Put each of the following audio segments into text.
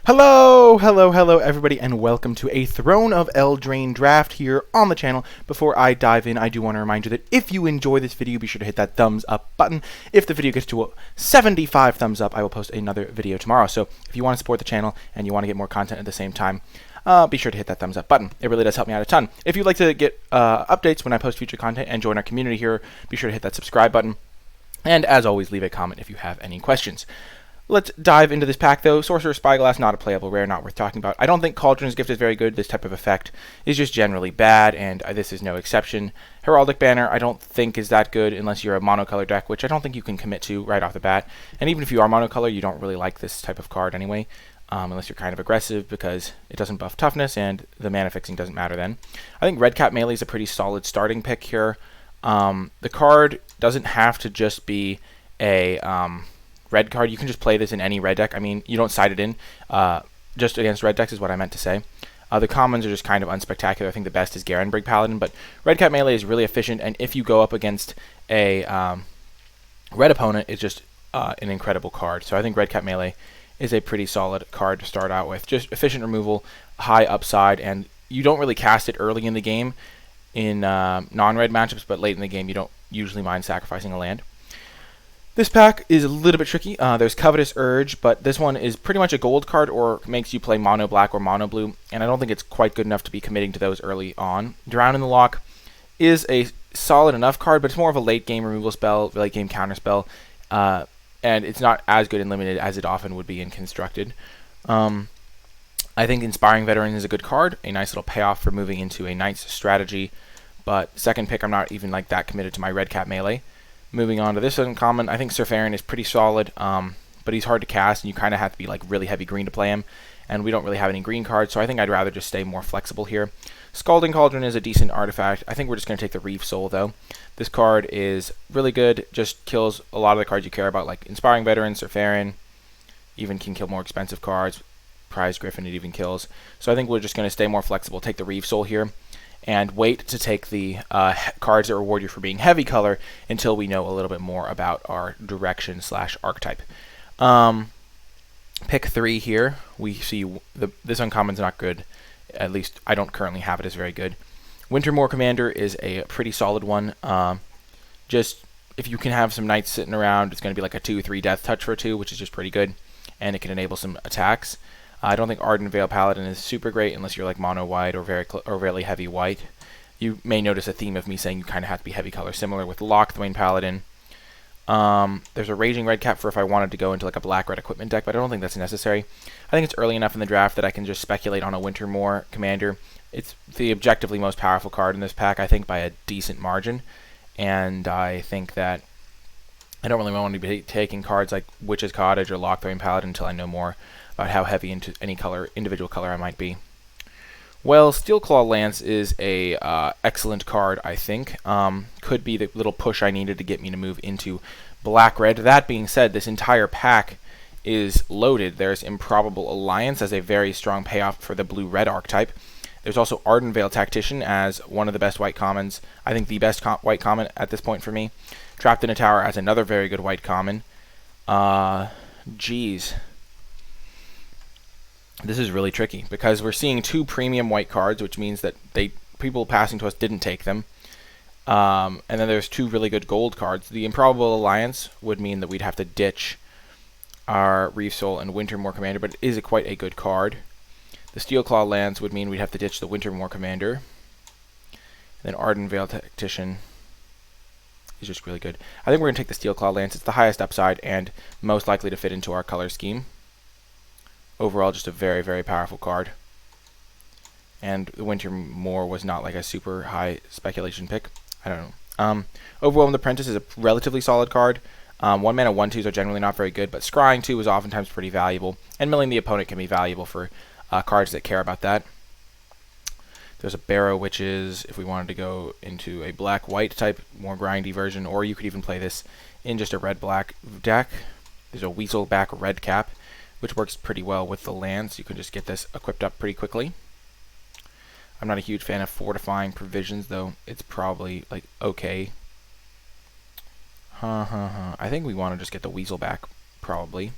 Hello everybody, and welcome to a Throne of Eldraine draft here on the channel. Before I dive in, I do want to remind you that if you enjoy this video, be sure to hit that thumbs up button. If the video gets to 75 thumbs up, I will post another video tomorrow. So if you want to support the channel and you want to get more content at the same time, be sure to hit that thumbs up button. It really does help me out a ton. If you'd like to get updates when I post future content and join our community here, be sure to hit that subscribe button. And as always, leave a comment if you have any questions. Let's dive into this pack, though. Sorcerer's Spyglass, not a playable rare, not worth talking about. I don't think Cauldron's Gift is very good. This type of effect is just generally bad, and this is no exception. Heraldic Banner, I don't think is that good unless you're a monocolor deck, which I don't think you can commit to right off the bat. And even if you are monocolor, you don't really like this type of card anyway, unless you're kind of aggressive, because it doesn't buff toughness, and the mana fixing doesn't matter then. I think Red Cap Melee is a pretty solid starting pick here. The card doesn't have to just be a red card. You can just play this in any red deck. I mean, you don't side it in just against red decks is what I meant to say. The commons are just kind of unspectacular. I think the best is Garenbrig Paladin, but Red Cap Melee is really efficient, and if you go up against a red opponent, it's just an incredible card. So I think Red Cap Melee is a pretty solid card to start out with. Just efficient removal, high upside, and you don't really cast it early in the game in non-red matchups, but late in the game you don't usually mind sacrificing a land. This pack is a little bit tricky. There's Covetous Urge, but this one is pretty much a gold card or makes you play mono black or mono blue, and I don't think it's quite good enough to be committing to those early on. Drown in the Loch is a solid enough card, but it's more of a late game removal spell, late game counter spell, and it's not as good in limited as it often would be in constructed. I think Inspiring Veteran is a good card, a nice little payoff for moving into a Knight's strategy, but second pick I'm not even like that committed to my Red Cap Melee. Moving on to this uncommon, I think Surfarian is pretty solid, but he's hard to cast, and you kind of have to be like really heavy green to play him, and we don't really have any green cards, so I think I'd rather just stay more flexible here. Scalding Cauldron is a decent artifact. I think we're just going to take the Reef Soul, though. This card is really good, just kills a lot of the cards you care about, like Inspiring Veteran, Surfarian, even can kill more expensive cards. Prize Griffin it even kills. So I think we're just going to stay more flexible, take the Reef Soul here, and wait to take the cards that reward you for being heavy color until we know a little bit more about our direction / archetype. Pick 3 here. We see this uncommon's not good. At least I don't currently have it as very good. Wintermoor Commander is a pretty solid one. Just if you can have some knights sitting around, it's going to be like a 2/3 death touch for 2, which is just pretty good, and it can enable some attacks. I don't think Ardent Veil Paladin is super great unless you're like mono white or really heavy white. You may notice a theme of me saying you kind of have to be heavy color, similar with Lochthwain Paladin. There's a Raging Red Cap for if I wanted to go into like a black-red equipment deck, but I don't think that's necessary. I think it's early enough in the draft that I can just speculate on a Wintermoor Commander. It's the objectively most powerful card in this pack, I think, by a decent margin, and I think that I don't really want to be taking cards like Witch's Cottage or Lochthwain Paladin until I know more about how heavy into any individual color I might be. Well, Steelclaw Lance is a excellent card, I think. Could be the little push I needed to get me to move into black-red. That being said, this entire pack is loaded. There's Improbable Alliance as a very strong payoff for the blue-red archetype. There's also Arden Veil Tactician as one of the best white commons. I think the best white common at this point for me. Trapped in a Tower as another very good white common. Geez. This is really tricky because we're seeing 2 premium white cards, which means that people passing to us didn't take them. And then there's 2 really good gold cards. The Improbable Alliance would mean that we'd have to ditch our Reef Soul and Wintermoor Commander, but it is quite a good card. The Steelclaw Lance would mean we'd have to ditch the Wintermoor Commander. And then Arden Veil Tactician is just really good. I think we're going to take the Steelclaw Lance. It's the highest upside and most likely to fit into our color scheme. Overall, just a very, very powerful card. And the Wintermoor was not like a super high speculation pick. I don't know. Overwhelmed Apprentice is a relatively solid card. 1-mana 1/2s are generally not very good, but Scrying 2 is oftentimes pretty valuable. And milling the opponent can be valuable for cards that care about that. There's a Barrow Witches if we wanted to go into a black-white type, more grindy version, or you could even play this in just a red-black deck. There's a Weaselback Red Cap, which works pretty well with the Lance. You can just get this equipped up pretty quickly. I'm not a huge fan of Fortifying Provisions, though it's probably like okay. I think we want to just get the Weaselback, probably.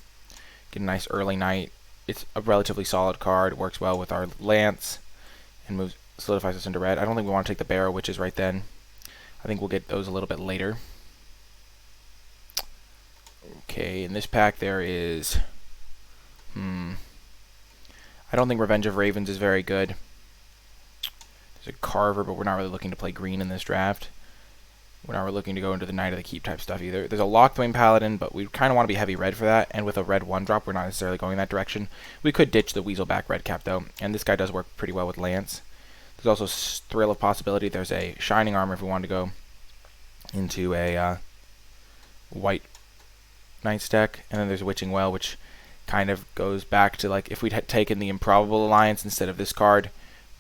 Get a nice early night, it's a relatively solid card. It works well with our Lance and solidifies us into red. I don't think we want to take the Barrow Witches right then. I think we'll get those a little bit later. Okay, in this pack there is... I don't think Revenge of Ravens is very good. There's a Carver, but we're not really looking to play green in this draft. We're not really looking to go into the Knight of the Keep type stuff either. There's a Locthwain Paladin, but we kind of want to be heavy red for that, and with a red 1-drop, we're not necessarily going that direction. We could ditch the Weaselback red cap, though, and this guy does work pretty well with Lance. There's also Thrill of Possibility. There's a Shining Armor if we wanted to go into a white Knight's deck, and then there's Witching Well, which kind of goes back to, like, if we'd had taken the Improbable Alliance instead of this card,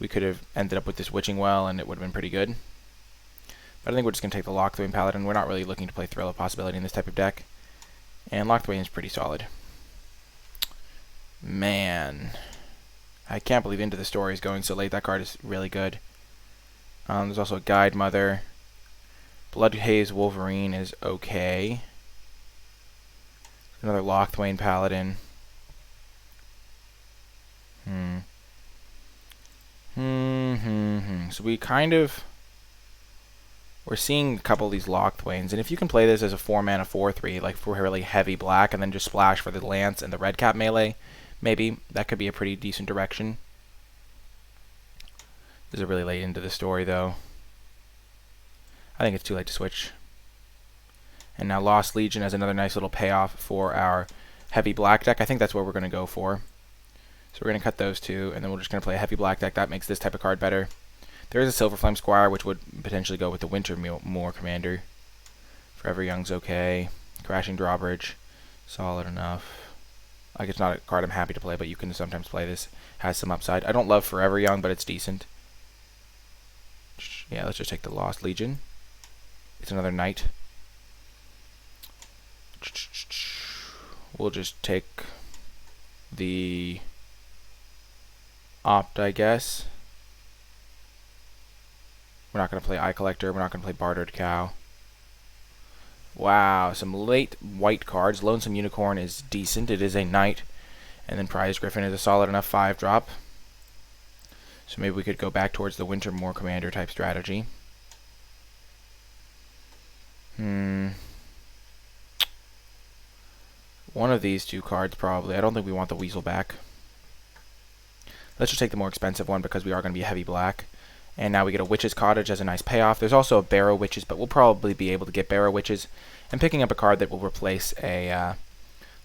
we could have ended up with this Witching Well, and it would have been pretty good. But I think we're just going to take the Locthwain Paladin. We're not really looking to play Thrill of Possibility in this type of deck. And Locthwain is pretty solid. Man. I can't believe Into the Story is going so late. That card is really good. There's also a Guide Mother. Bloodhaze Wolverine is okay. Another Locthwain Paladin. So we kind of... We're seeing a couple of these Locthwains, and if you can play this as a 4-mana 4/3, like for really heavy black, and then just splash for the Lance and the red cap melee, maybe that could be a pretty decent direction. This is really late into the story, though. I think it's too late to switch. And now Lost Legion has another nice little payoff for our heavy black deck. I think that's what we're going to go for. So we're going to cut those two, and then we're just going to play a heavy black deck. That makes this type of card better. There is a Silverflame Squire, which would potentially go with the Wintermoor Commander. Forever Young's okay. Crashing Drawbridge, solid enough. Like, it's not a card I'm happy to play, but you can sometimes play this. Has some upside. I don't love Forever Young, but it's decent. Yeah, let's just take the Lost Legion. It's another Knight. We'll just take the Opt, I guess. We're not going to play Eye Collector. We're not going to play Bartered Cow. Wow, some late white cards. Lonesome Unicorn is decent. It is a Knight. And then Prize Griffin is a solid enough 5-drop. So maybe we could go back towards the Wintermoor Commander type strategy. One of these two cards, probably. I don't think we want the Weasel back. Let's just take the more expensive one because we are going to be heavy black. And now we get a Witch's Cottage as a nice payoff. There's also a Barrow Witches, but we'll probably be able to get Barrow Witches. And picking up a card that will replace a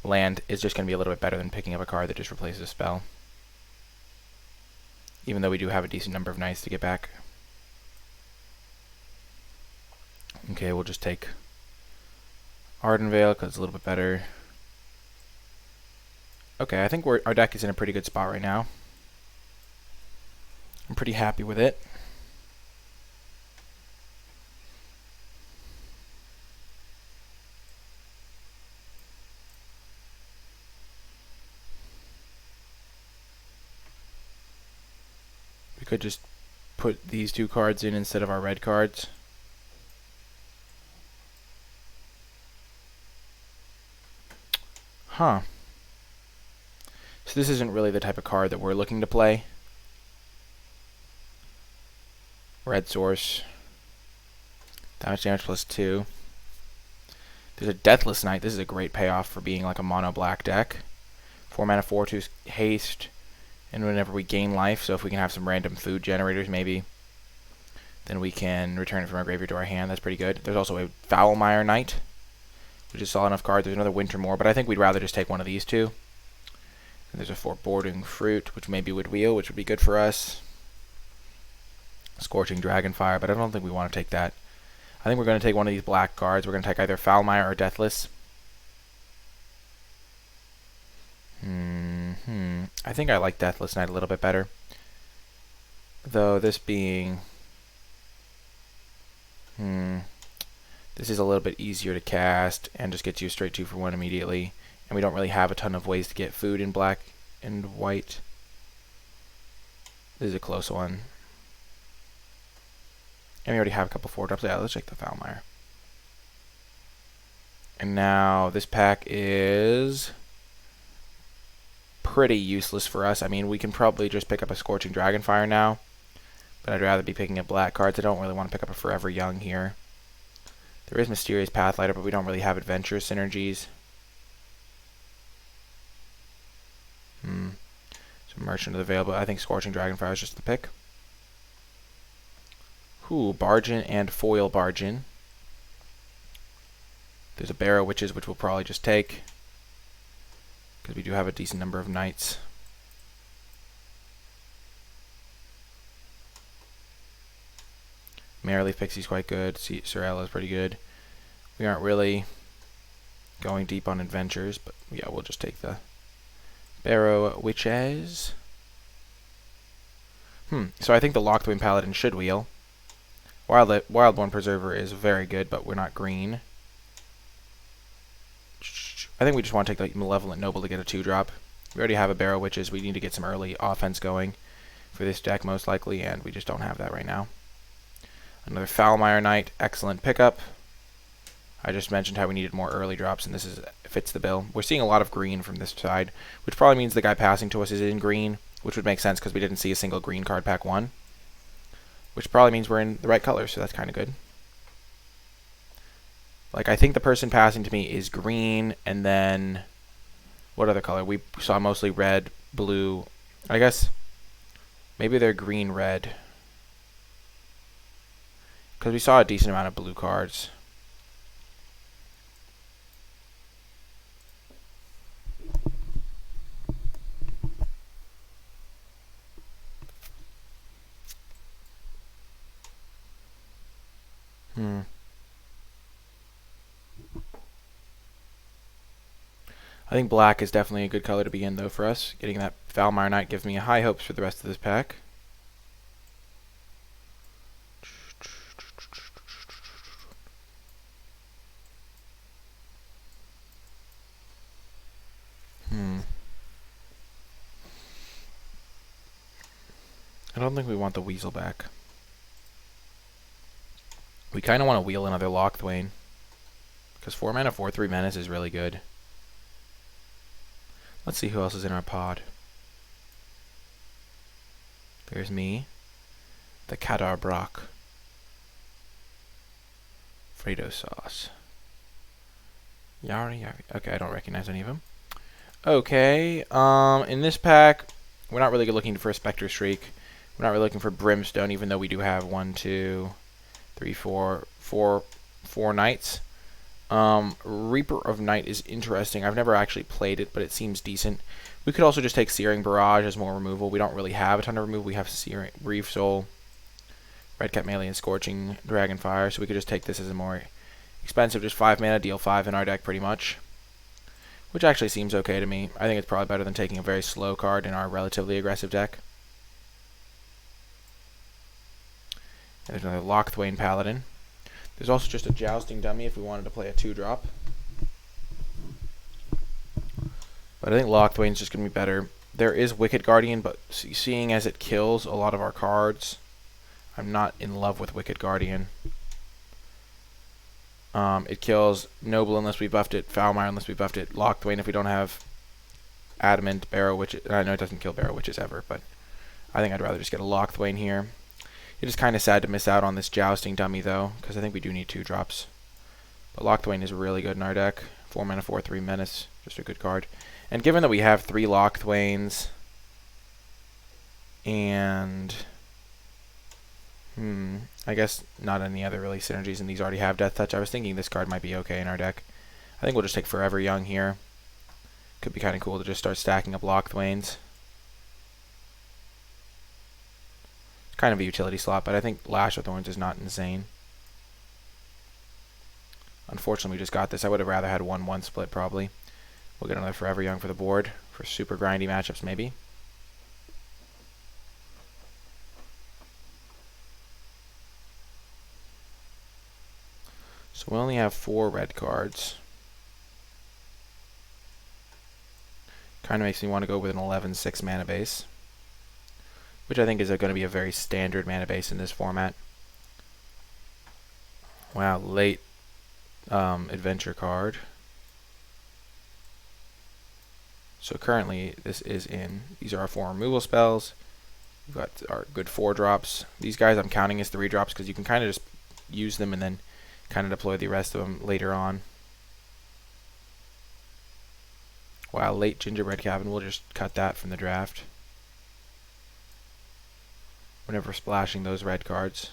land is just going to be a little bit better than picking up a card that just replaces a spell. Even though we do have a decent number of Knights to get back. Okay, we'll just take Ardenvale because it's a little bit better. Okay, I think our deck is in a pretty good spot right now. I'm pretty happy with it. We could just put these two cards in instead of our red cards. Huh. So this isn't really the type of card that we're looking to play. Red Source. Damage +2. There's a Deathless Knight. This is a great payoff for being like a mono black deck. 4-mana 4/2 haste. And whenever we gain life, so if we can have some random food generators maybe, then we can return it from our graveyard to our hand. That's pretty good. There's also a Foulmire Knight, which is a solid enough card. There's another Wintermoor, but I think we'd rather just take one of these two. And there's a Foreboding Fruit, which maybe would wheel, which would be good for us. Scorching Dragonfire, but I don't think we want to take that. I think we're going to take one of these black cards. We're going to take either Foulmire or Deathless. I think I like Deathless Knight a little bit better. Though this being... This is a little bit easier to cast and just gets you straight 2-for-1 immediately. And we don't really have a ton of ways to get food in black and white. This is a close one. And we already have a couple 4-drops. Yeah, let's check the Foulmire. And now this pack is pretty useless for us. I mean, we can probably just pick up a Scorching Dragonfire now, but I'd rather be picking up black cards. I don't really want to pick up a Forever Young here. There is Mysterious Pathlighter, but we don't really have adventure synergies. So Merchant of the Veil, but I think Scorching Dragonfire is just the pick. Ooh, Bargain and Foil Bargain. There's a Barrow Witches, which we'll probably just take, because we do have a decent number of knights. Merrily Pixie's quite good. Sorela's pretty good. We aren't really going deep on adventures, but yeah, we'll just take the Barrow Witches. So I think the Locthwain Paladin should wheel. Wildborn Preserver is very good, but we're not green. I think we just want to take the Malevolent Noble to get a 2-drop. We already have a Barrow Witches. We need to get some early offense going for this deck most likely, and we just don't have that right now. Another Foulmire Knight, excellent pickup. I just mentioned how we needed more early drops, and this fits the bill. We're seeing a lot of green from this side, which probably means the guy passing to us is in green, which would make sense because we didn't see a single green card pack 1. Which probably means we're in the right color, so that's kind of good. Like, I think the person passing to me is green, and then what other color? We saw mostly red, blue. I guess maybe they're green, red. Because we saw a decent amount of blue cards. I think black is definitely a good color to begin, though, for us. Getting that Foulmire Knight gives me high hopes for the rest of this pack. I don't think we want the Weasel back. We kind of want to wheel another Locthwain, because 4 mana, 4/3 menace is really good. Let's see who else is in our pod. There's me. The Kadar Brock. Fredo Sauce. Yari. Okay, I don't recognize any of them. Okay, in this pack, we're not really looking for a Spectre Shriek. We're not really looking for Brimstone, even though we do have 1, 2, 3, 4 knights. Reaper of Night is interesting. I've never actually played it, but it seems decent. We could also just take Searing Barrage as more removal. We don't really have a ton of removal. We have Searing, Reef Soul, Redcap Melee, and Scorching Dragonfire, so we could just take this as a more expensive, just 5 mana, deal 5 in our deck pretty much. Which actually seems okay to me. I think it's probably better than taking a very slow card in our relatively aggressive deck. And there's another Locthwain Paladin. There's also just a Jousting Dummy if we wanted to play a 2-drop. But I think Locthwain's just going to be better. There is Wicked Guardian, but seeing as it kills a lot of our cards, I'm not in love with Wicked Guardian. It kills Noble unless we buffed it, Foulmire unless we buffed it, Locthwain if we don't have Adamant, Barrow Witches. I know it doesn't kill Barrow Witches ever, but I think I'd rather just get a Locthwain here. It is kind of sad to miss out on this Jousting Dummy, though, because I think we do need 2-drops. But Locthwain is really good in our deck. 4 mana, 4/3 menace. Just a good card. And given that we have 3 Locthwains, and I guess not any other really synergies, and these already have Death Touch, I was thinking this card might be okay in our deck. I think we'll just take Forever Young here. Could be kind of cool to just start stacking up Locthwains. Kind of a utility slot, but I think Lash of Thorns is not insane. Unfortunately, we just got this. I would have rather had 1/1 split, probably. We'll get another Forever Young for the board, for super grindy matchups, maybe. So we only have 4 red cards. Kind of makes me want to go with an 11/6 mana base, which I think is going to be a very standard mana base in this format. Wow, late – adventure card. So currently, these are our 4 removal spells. We've got our good 4 drops. These guys I'm counting as 3 drops because you can kind of just use them and then kind of deploy the rest of them later on. Wow, late gingerbread cabin. We'll just cut that from the draft. Whenever splashing those red cards.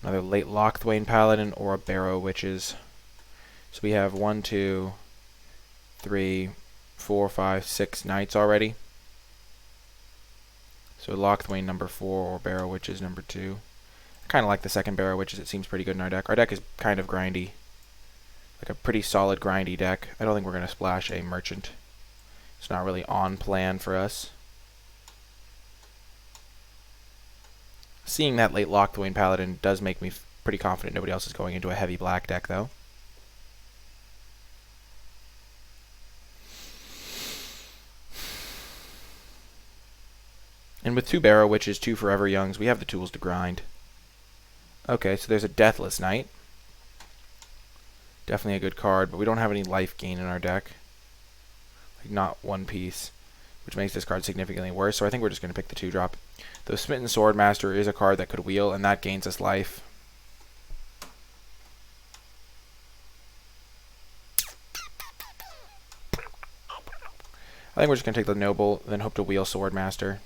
Another late Locthwain Paladin or a Barrow Witches. So we have 1, 2, 3, 4, 5, 6 knights already. So Locthwain number 4 or Barrow Witches number 2. I kind of like the second Barrow Witches. It seems pretty good in our deck. Our deck is kind of grindy. Like a pretty solid grindy deck. I don't think we're going to splash a merchant. It's not really on plan for us. Seeing that late Locthwain Paladin does make me pretty confident nobody else is going into a heavy black deck, though. And with 2 Barrow Witches, 2 Forever Youngs, we have the tools to grind. Okay, so there's a Deathless Knight. Definitely a good card, but we don't have any life gain in our deck. Like, not 1 piece, which makes this card significantly worse, so I think we're just going to pick the 2-drop. Though Smitten Swordmaster is a card that could wheel, and that gains us life. I think we're just going to take the Noble, then hope to wheel Swordmaster.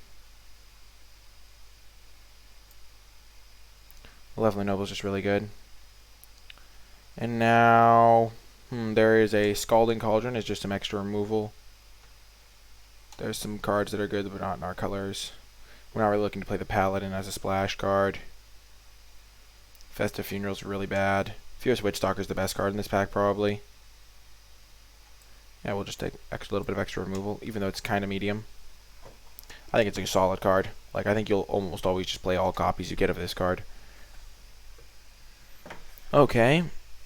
11 Noble is just really good. And now, there is a Scalding Cauldron. It's just some extra removal. There's some cards that are good, but not in our colors. We're not really looking to play the Paladin as a splash card. Festive Funeral is really bad. Fierce Witchstalker is the best card in this pack, probably. Yeah, we'll just take a little bit of extra removal, even though it's kind of medium. I think it's a solid card. Like, I think you'll almost always just play all copies you get of this card. Okay,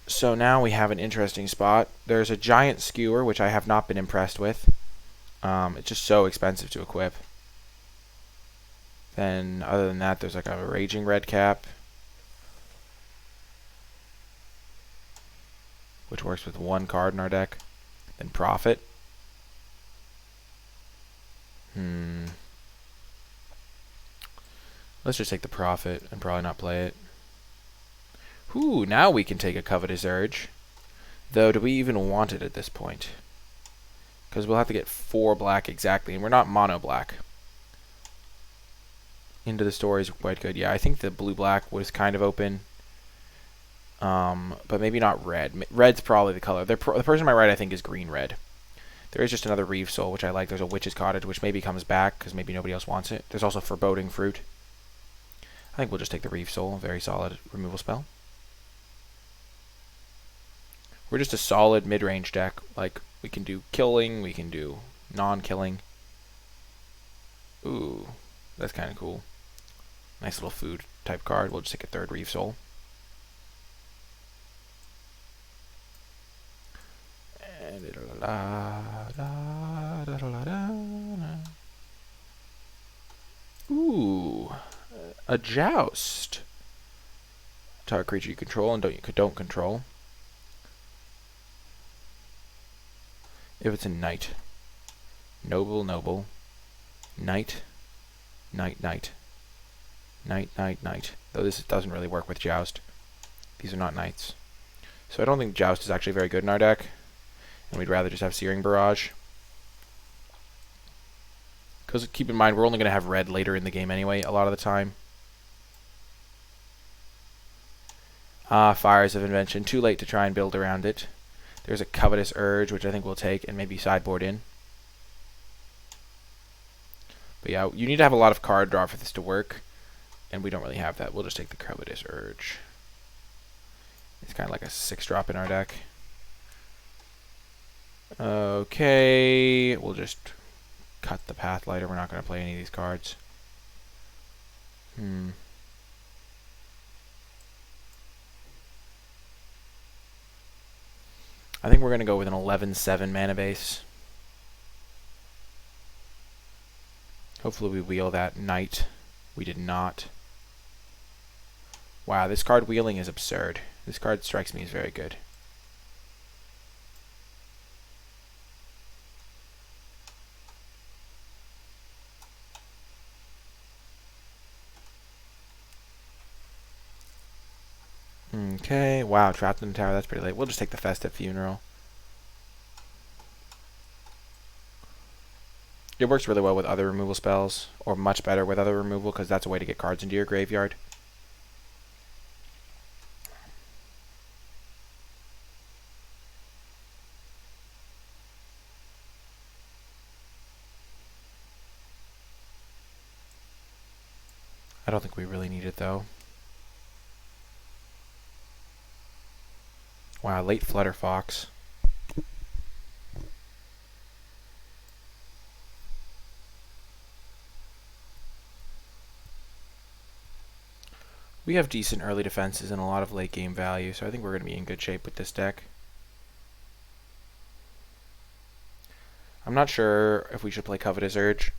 so now we have an interesting spot. There's a Giant Skewer, which I have not been impressed with. It's just so expensive to equip. Then, other than that, there's like a Raging Redcap, which works with 1 card in our deck. Then Prophet. Let's just take the Prophet and probably not play it. Ooh, now we can take a Covetous Urge. Though, do we even want it at this point? Because we'll have to get 4 black exactly, and we're not mono black. Into the Story is quite good. Yeah, I think the blue-black was kind of open. But maybe not red. Red's probably the color. The person on my right, I think, is green-red. There is just another Reeve Soul, which I like. There's a Witch's Cottage, which maybe comes back, because maybe nobody else wants it. There's also Foreboding Fruit. I think we'll just take the Reeve Soul. Very solid removal spell. We're just a solid mid-range deck. Like, we can do killing, we can do non-killing. Ooh, that's kind of cool. Nice little food type card. We'll just take a 3rd Reeve Soul. Ooh, a Joust. Target creature you control and don't control. If it's a knight. Noble, noble. Knight. Knight, knight. Knight, knight, knight. Though this doesn't really work with Joust. These are not knights. So I don't think Joust is actually very good in our deck. And we'd rather just have Searing Barrage. Because keep in mind, we're only going to have red later in the game anyway, a lot of the time. Fires of Invention. Too late to try and build around it. There's a Covetous Urge, which I think we'll take and maybe sideboard in. But yeah, you need to have a lot of card draw for this to work. And we don't really have that. We'll just take the Covetous Urge. It's kind of like a 6-drop in our deck. Okay, we'll just cut the Pathlighter. We're not going to play any of these cards. I think we're going to go with an 11-7 mana base. Hopefully we wheel that Knight. We did not. Wow, this card wheeling is absurd. This card strikes me as very good. Okay, wow, trapped in the tower, that's pretty late. We'll just take the Festive Funeral. It works really well with other removal spells, or much better with other removal, because that's a way to get cards into your graveyard. I don't think we really need it, though. Wow, late Flutterfox. We have decent early defenses and a lot of late game value, so I think we're going to be in good shape with this deck. I'm not sure if we should play Covetous Urge.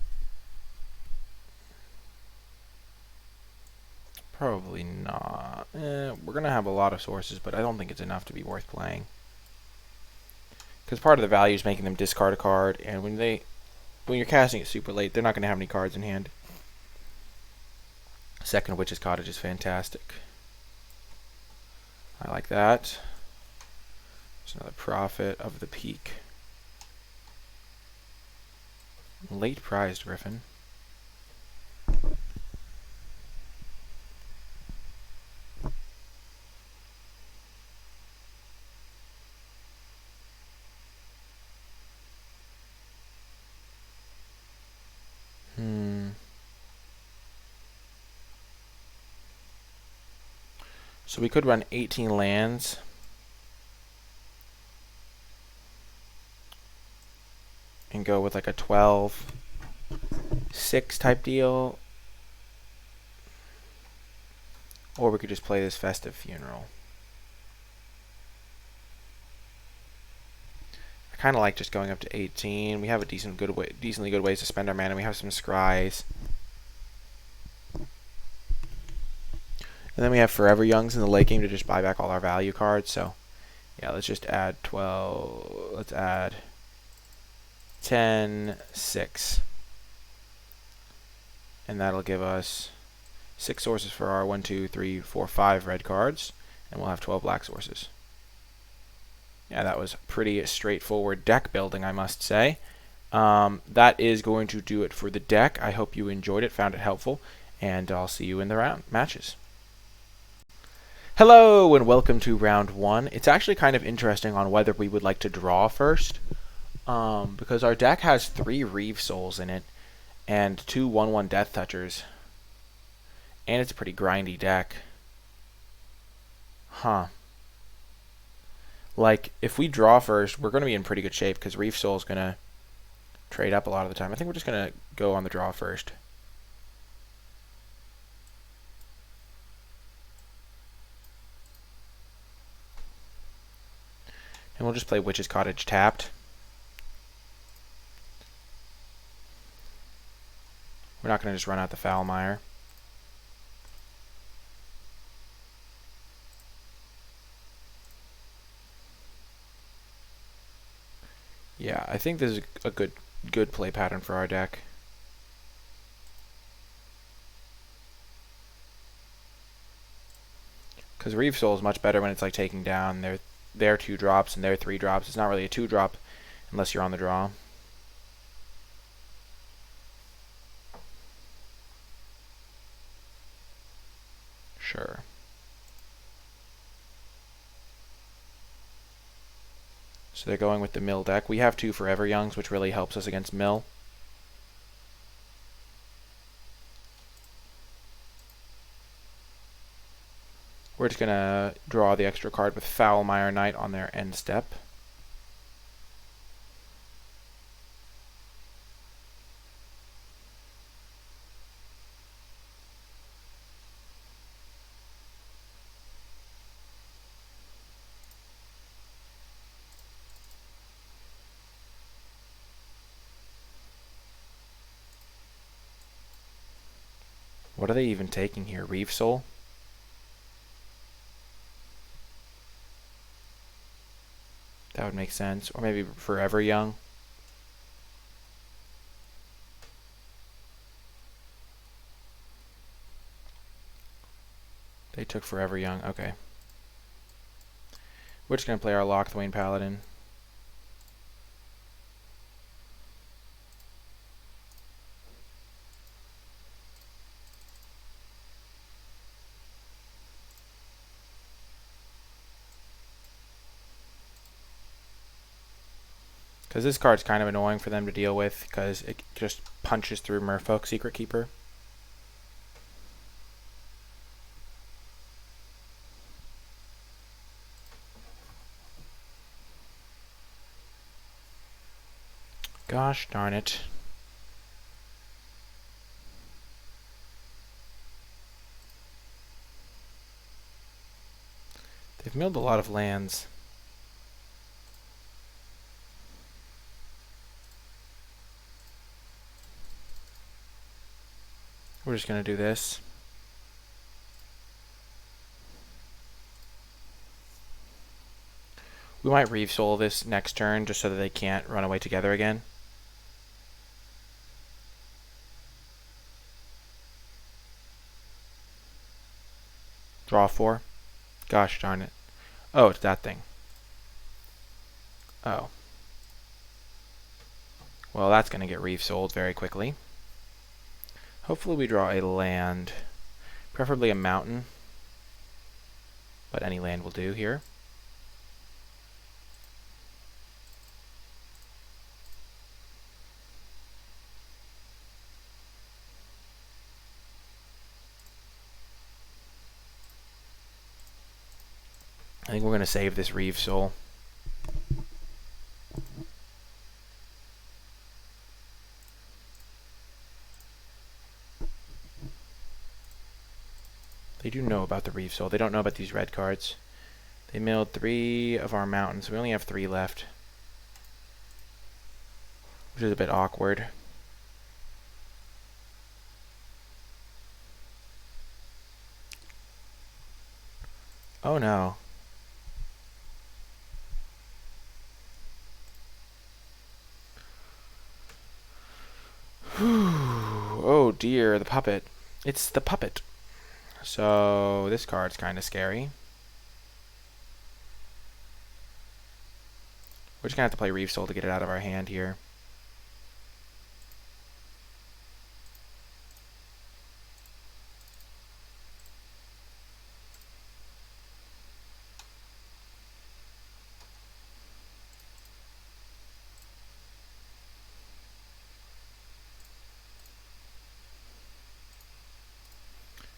Probably not. We're going to have a lot of sources, but I don't think it's enough to be worth playing. Because part of the value is making them discard a card, and when you're casting it super late, they're not going to have any cards in hand. Second Witch's Cottage is fantastic. I like that. There's another Prophet of the Peak. Late Prized Griffin. So we could run 18 lands. And go with like a 12-6 type deal. Or we could just play this Festive Funeral. I kind of like just going up to 18. We have a decently good ways to spend our mana. We have some scries. And then we have Forever Youngs in the late game to just buy back all our value cards. So, yeah, let's just add 12. Let's add 10, 6. And that'll give us 6 sources for our 1, 2, 3, 4, 5 red cards. And we'll have 12 black sources. Yeah, that was pretty straightforward deck building, I must say. That is going to do it for the deck. I hope you enjoyed it, found it helpful, and I'll see you in the round matches. Hello, and welcome to round 1. It's actually kind of interesting on whether we would like to draw first, because our deck has 3 Reeve Souls in it, and 2 1/1 Death Touchers, and it's a pretty grindy deck. Huh. Like, if we draw first, we're going to be in pretty good shape, because Reeve Soul is going to trade up a lot of the time. I think we're just going to go on the draw first. And we'll just play Witch's Cottage tapped. We're not going to just run out the Foulmire. Yeah, I think this is a good play pattern for our deck. Because Reeve Soul is much better when it's like taking down their 2 drops and their 3 drops. It's not really a 2 drop unless you're on the draw. Sure. So they're going with the Mill deck. We have 2 Forever Youngs, which really helps us against Mill. We're just going to draw the extra card with Foulmire Knight on their end step. What are they even taking here? Reeve Soul? That would make sense. Or maybe Forever Young. They took Forever Young. Okay. We're just going to play our Locthwain Paladin. Because this card's kind of annoying for them to deal with, because it just punches through Merfolk Secret Keeper. Gosh darn it. They've milled a lot of lands. We're just going to do this. We might Reave Soul this next turn just so that they can't run away together again. Draw 4. Gosh darn it. Oh, it's that thing. Oh. Well, that's going to get Reave Souled very quickly. Hopefully we draw a land. Preferably a mountain. But any land will do here. I think we're going to save this Reave Soul. They do know about the Reave Soul. They don't know about these red cards. They milled 3 of our mountains. We only have 3 left, which is a bit awkward. Oh no. Oh dear, the puppet. It's the puppet. So this card's kind of scary. We're just going to have to play Reave Soul to get it out of our hand here.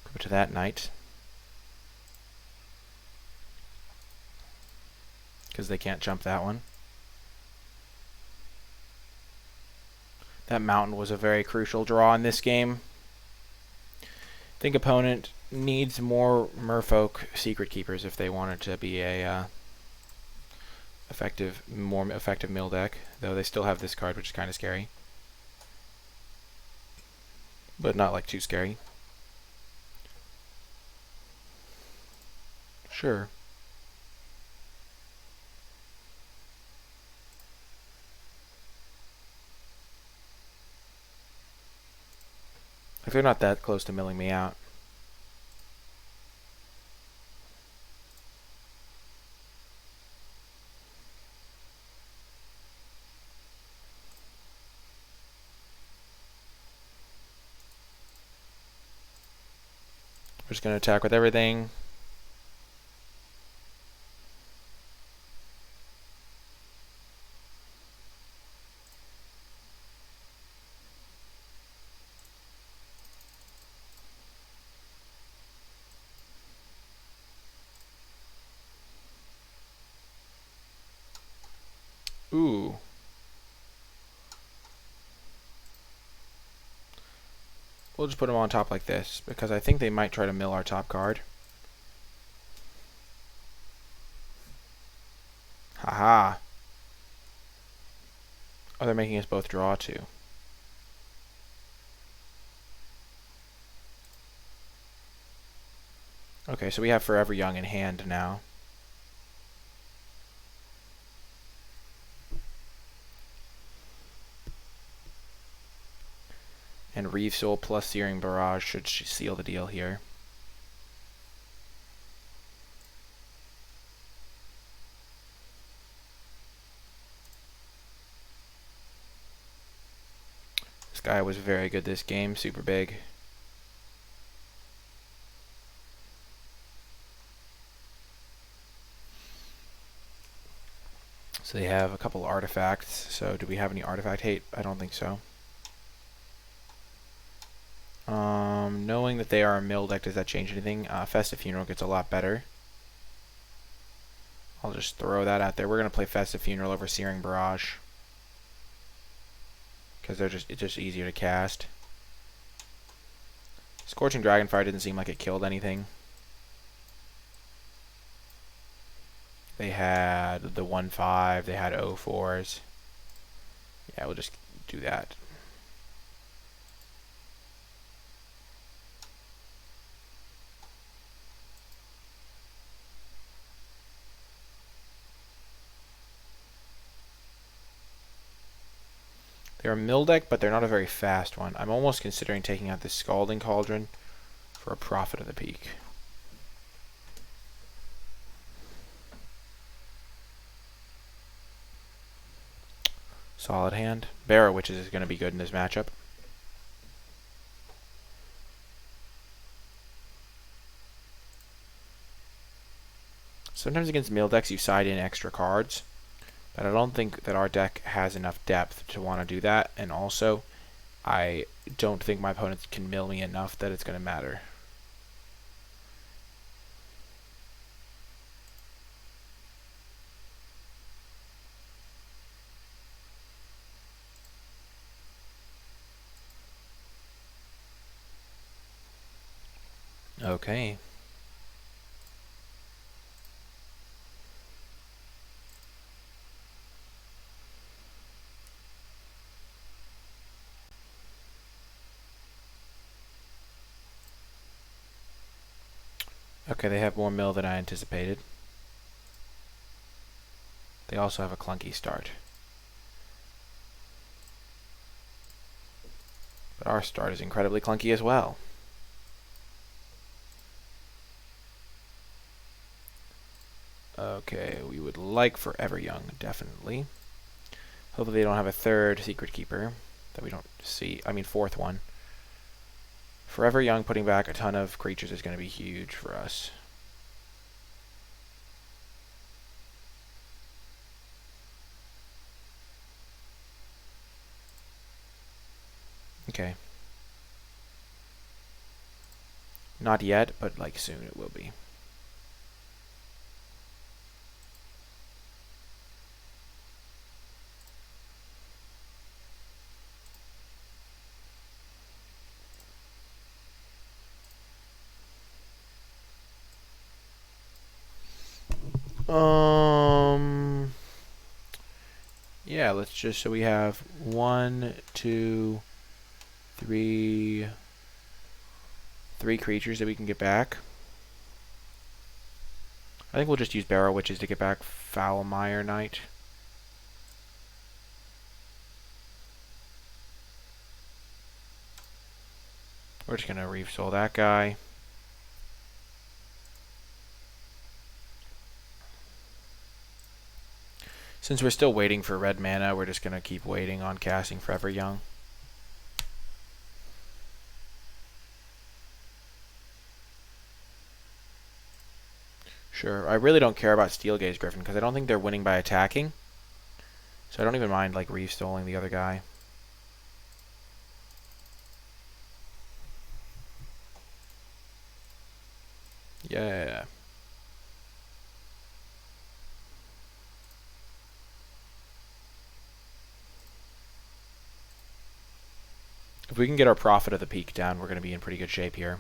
Go to that knight. Because they can't jump that one. That mountain was a very crucial draw in this game. I think opponent needs more Merfolk Secret Keepers if they want it to be a more effective mill deck. Though they still have this card, which is kind of scary. But not like too scary. Sure. If they're not that close to milling me out. We're just going to attack with everything. Ooh. We'll just put them on top like this, because I think they might try to mill our top card. Haha. Oh, they're making us both draw too. Okay, so we have Forever Young in hand now. And Reave Soul plus Searing Barrage should seal the deal here. This guy was very good this game, super big. So they have a couple artifacts. So do we have any artifact hate? I don't think so. Knowing that they are a mill deck, does that change anything? Festive Funeral gets a lot better. I'll just throw that out there. We're going to play Festive Funeral over Searing Barrage, because it's just easier to cast. Scorching Dragonfire didn't seem like it killed anything. They had the 1/5, they had 0/4s. Yeah, we'll just do that. They're a mill deck, but they're not a very fast one. I'm almost considering taking out this Scalding Cauldron for a Prophet of the Peak. Solid hand. Barrow Witches is going to be good in this matchup. Sometimes against mill decks you side in extra cards, but I don't think that our deck has enough depth to want to do that, and also I don't think my opponents can mill me enough that it's going to matter. Okay. Okay, they have more mill than I anticipated. They also have a clunky start. But our start is incredibly clunky as well. Okay, we would like Forever Young, definitely. Hopefully they don't have a third Secret Keeper that we don't see. I mean, fourth one. Forever Young putting back a ton of creatures is going to be huge for us. Okay. Not yet, but like soon it will be. Yeah, let's just, so we have 1, 2, 3 creatures that we can get back. I think we'll just use Barrow Witches to get back Foulmire Knight. We're just going to Reef Soul that guy. Since we're still waiting for red mana, we're just going to keep waiting on casting Forever Young. Sure, I really don't care about Steelgaze Griffin because I don't think they're winning by attacking. So I don't even mind like Reef Souling the other guy. Yeah. If we can get our Prophet of the Peak down, we're going to be in pretty good shape here.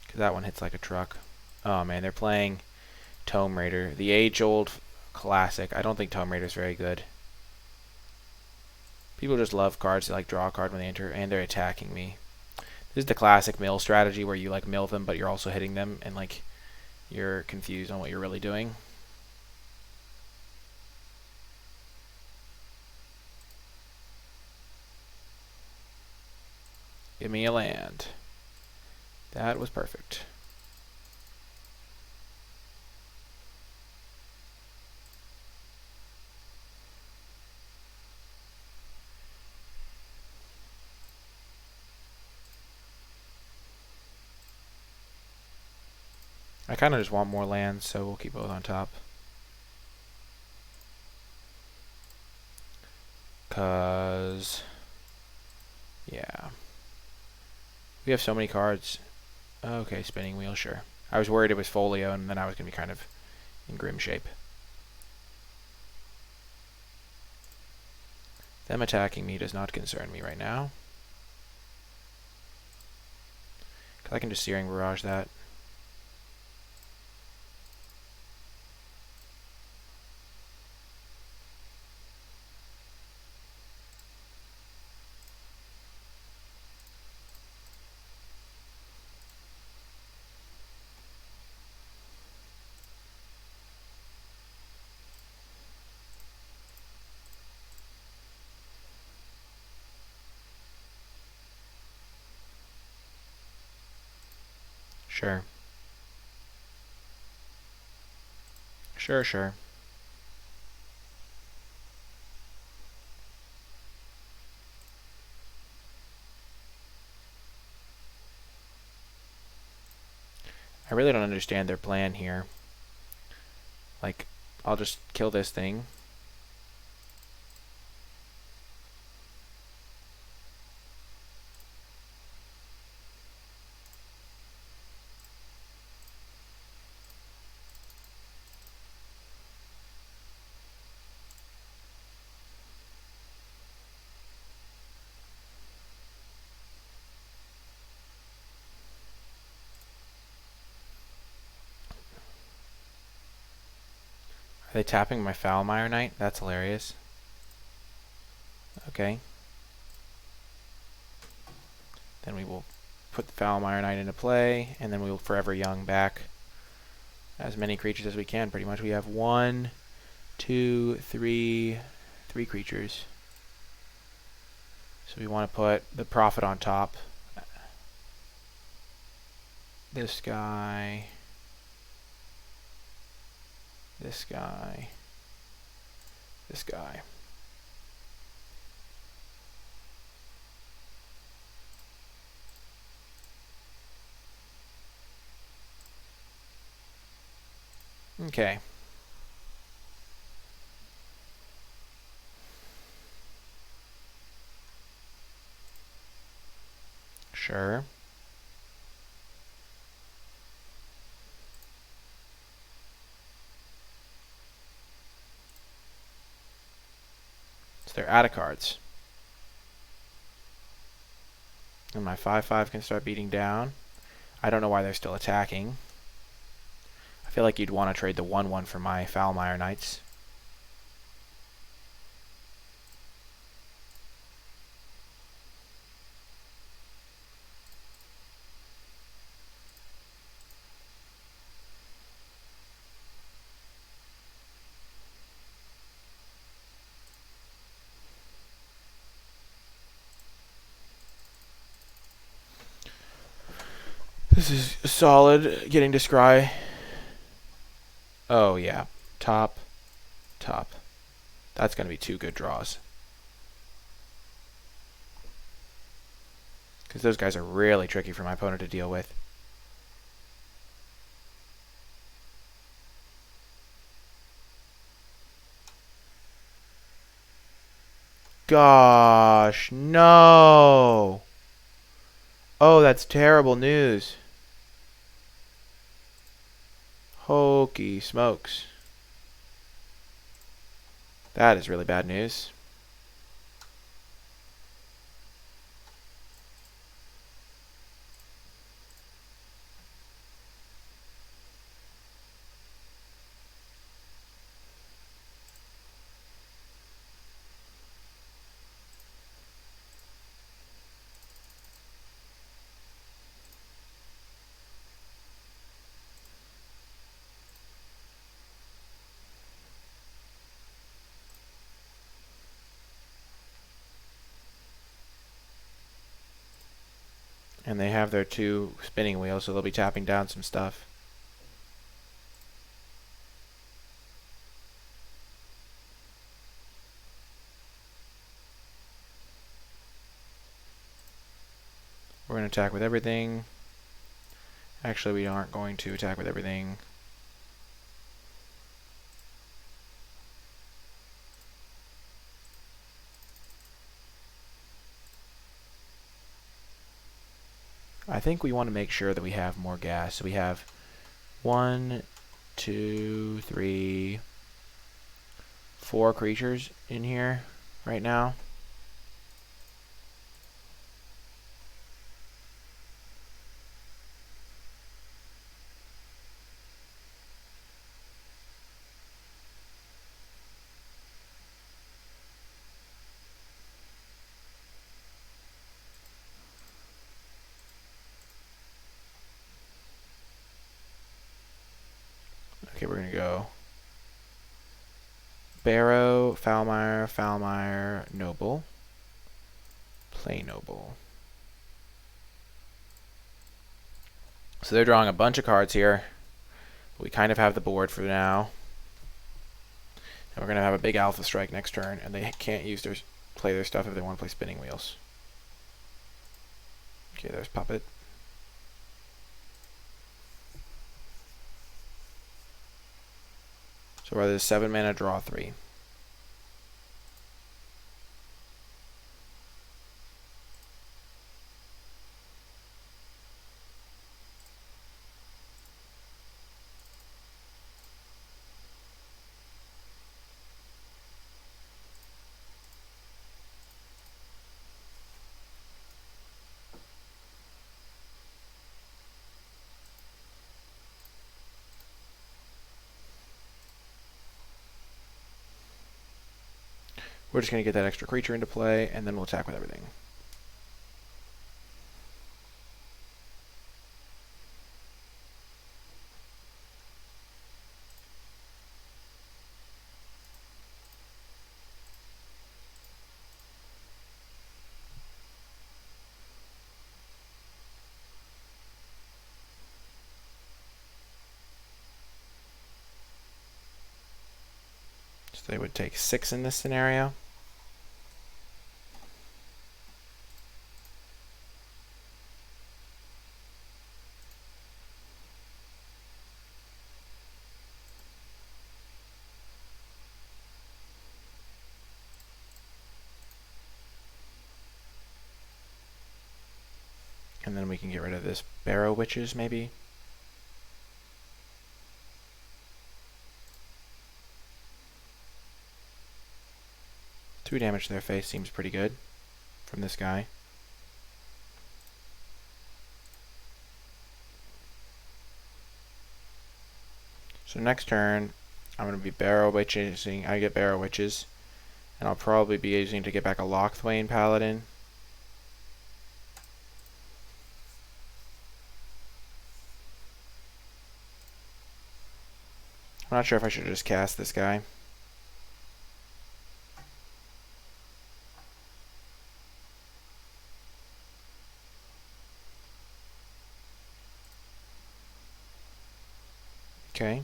Because that one hits like a truck. Oh man, they're playing Tome Raider. The age-old classic. I don't think Tome Raider is very good. People just love cards that like draw a card when they enter, and they're attacking me. This is the classic mill strategy where you like mill them, but you're also hitting them, and like you're confused on what you're really doing. Give me a land. That was perfect. I kind of just want more lands, so we'll keep both on top. Cause, yeah. We have so many cards. Okay, spinning wheel, sure. I was worried it was folio, and then I was going to be kind of in grim shape. Them attacking me does not concern me right now. Because I can just Searing Barrage that. Sure. Sure, sure. I really don't understand their plan here. Like, I'll just kill this thing. Are they tapping my Foulmire Knight? That's hilarious. Okay. Then we will put the Foulmire Knight into play, and then we will Forever Young back as many creatures as we can, pretty much. We have 1, 2, 3 creatures. So we want to put the Prophet on top. This guy. This guy. This guy. Okay. Sure. So they're out of cards. And my 5/5 can start beating down. I don't know why they're still attacking. I feel like you'd want to trade the 1/1 for my Foulmire Knights. This is solid. Getting to scry. Oh, yeah. Top. Top. That's going to be 2 good draws. Because those guys are really tricky for my opponent to deal with. Gosh, no. Oh, that's terrible news. Hokey smokes. That is really bad news. And they have their 2 spinning wheels, so they'll be tapping down some stuff. We're going to attack with everything. Actually, we aren't going to attack with everything. I think we want to make sure that we have more gas. So we have 1, 2, 3, 4 creatures in here right now. Okay, we're going to go Barrow, Foulmire, Noble, Play Noble. So they're drawing a bunch of cards here. We kind of have the board for now. And we're going to have a big Alpha Strike next turn, and they can't use play their stuff if they want to play Spinning Wheels. Okay, there's Puppet. So rather than 7 mana, draw 3. We're just going to get that extra creature into play, and then we'll attack with everything. So they would take 6 in this scenario. And then we can get rid of this Barrow Witches, maybe. Two damage to their face seems pretty good from this guy. So next turn, I'm going to be Barrow Witches. I get Barrow Witches. And I'll probably be using to get back a Locthwain Paladin. I'm not sure if I should just cast this guy. Okay.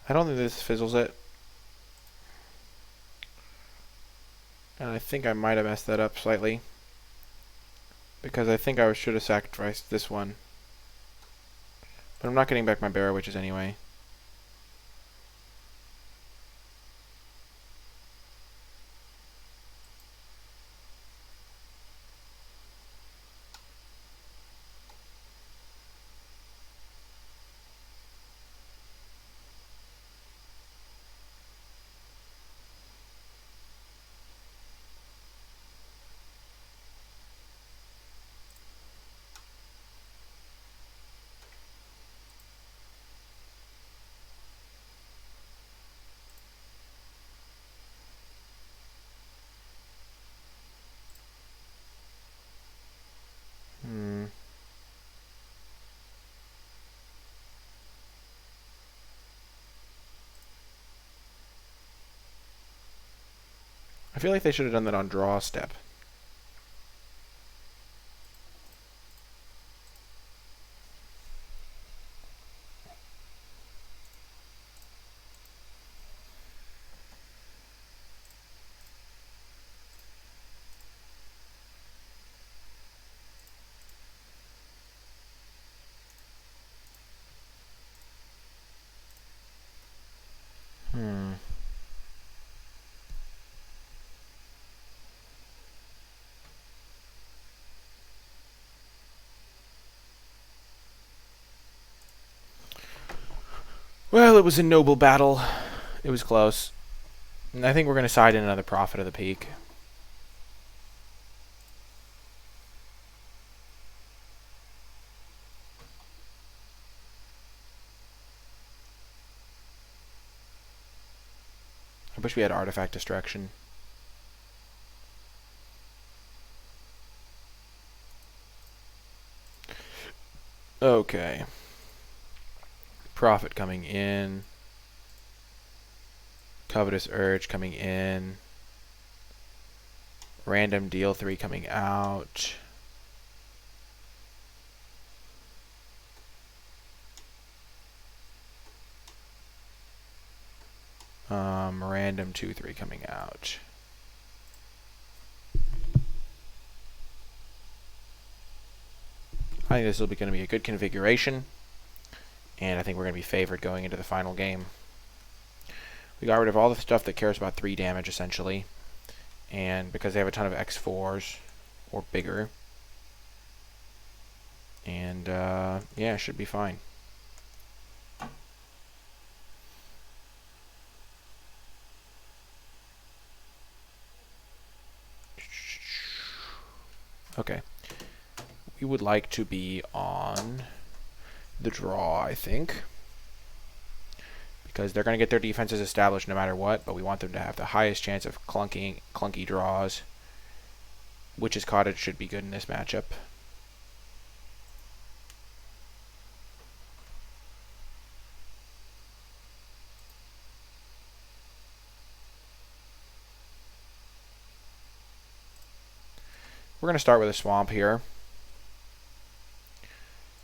I don't think this fizzles it. And I think I might have messed that up slightly. Because I think I should have sacrificed this one. But I'm not getting back my Barrow Witches anyway. I feel like they should have done that on draw step. Well, it was a noble battle. It was close. And I think we're going to side in another Prophet of the Peak. I wish we had Artifact Destruction. Okay. Prophet coming in. Covetous Urge coming in. Random Deal 3 coming out. Random 2/3 coming out. I think this will be going to be a good configuration, and I think we're going to be favored going into the final game. We got rid of all the stuff that cares about 3 damage, essentially, and because they have a ton of X4s, or bigger, and yeah, it should be fine. Okay. We would like to be on the draw, I think, because they're going to get their defenses established no matter what, but we want them to have the highest chance of clunky draws. Witch's Cottage should be good in this matchup. We're going to start with a swamp here,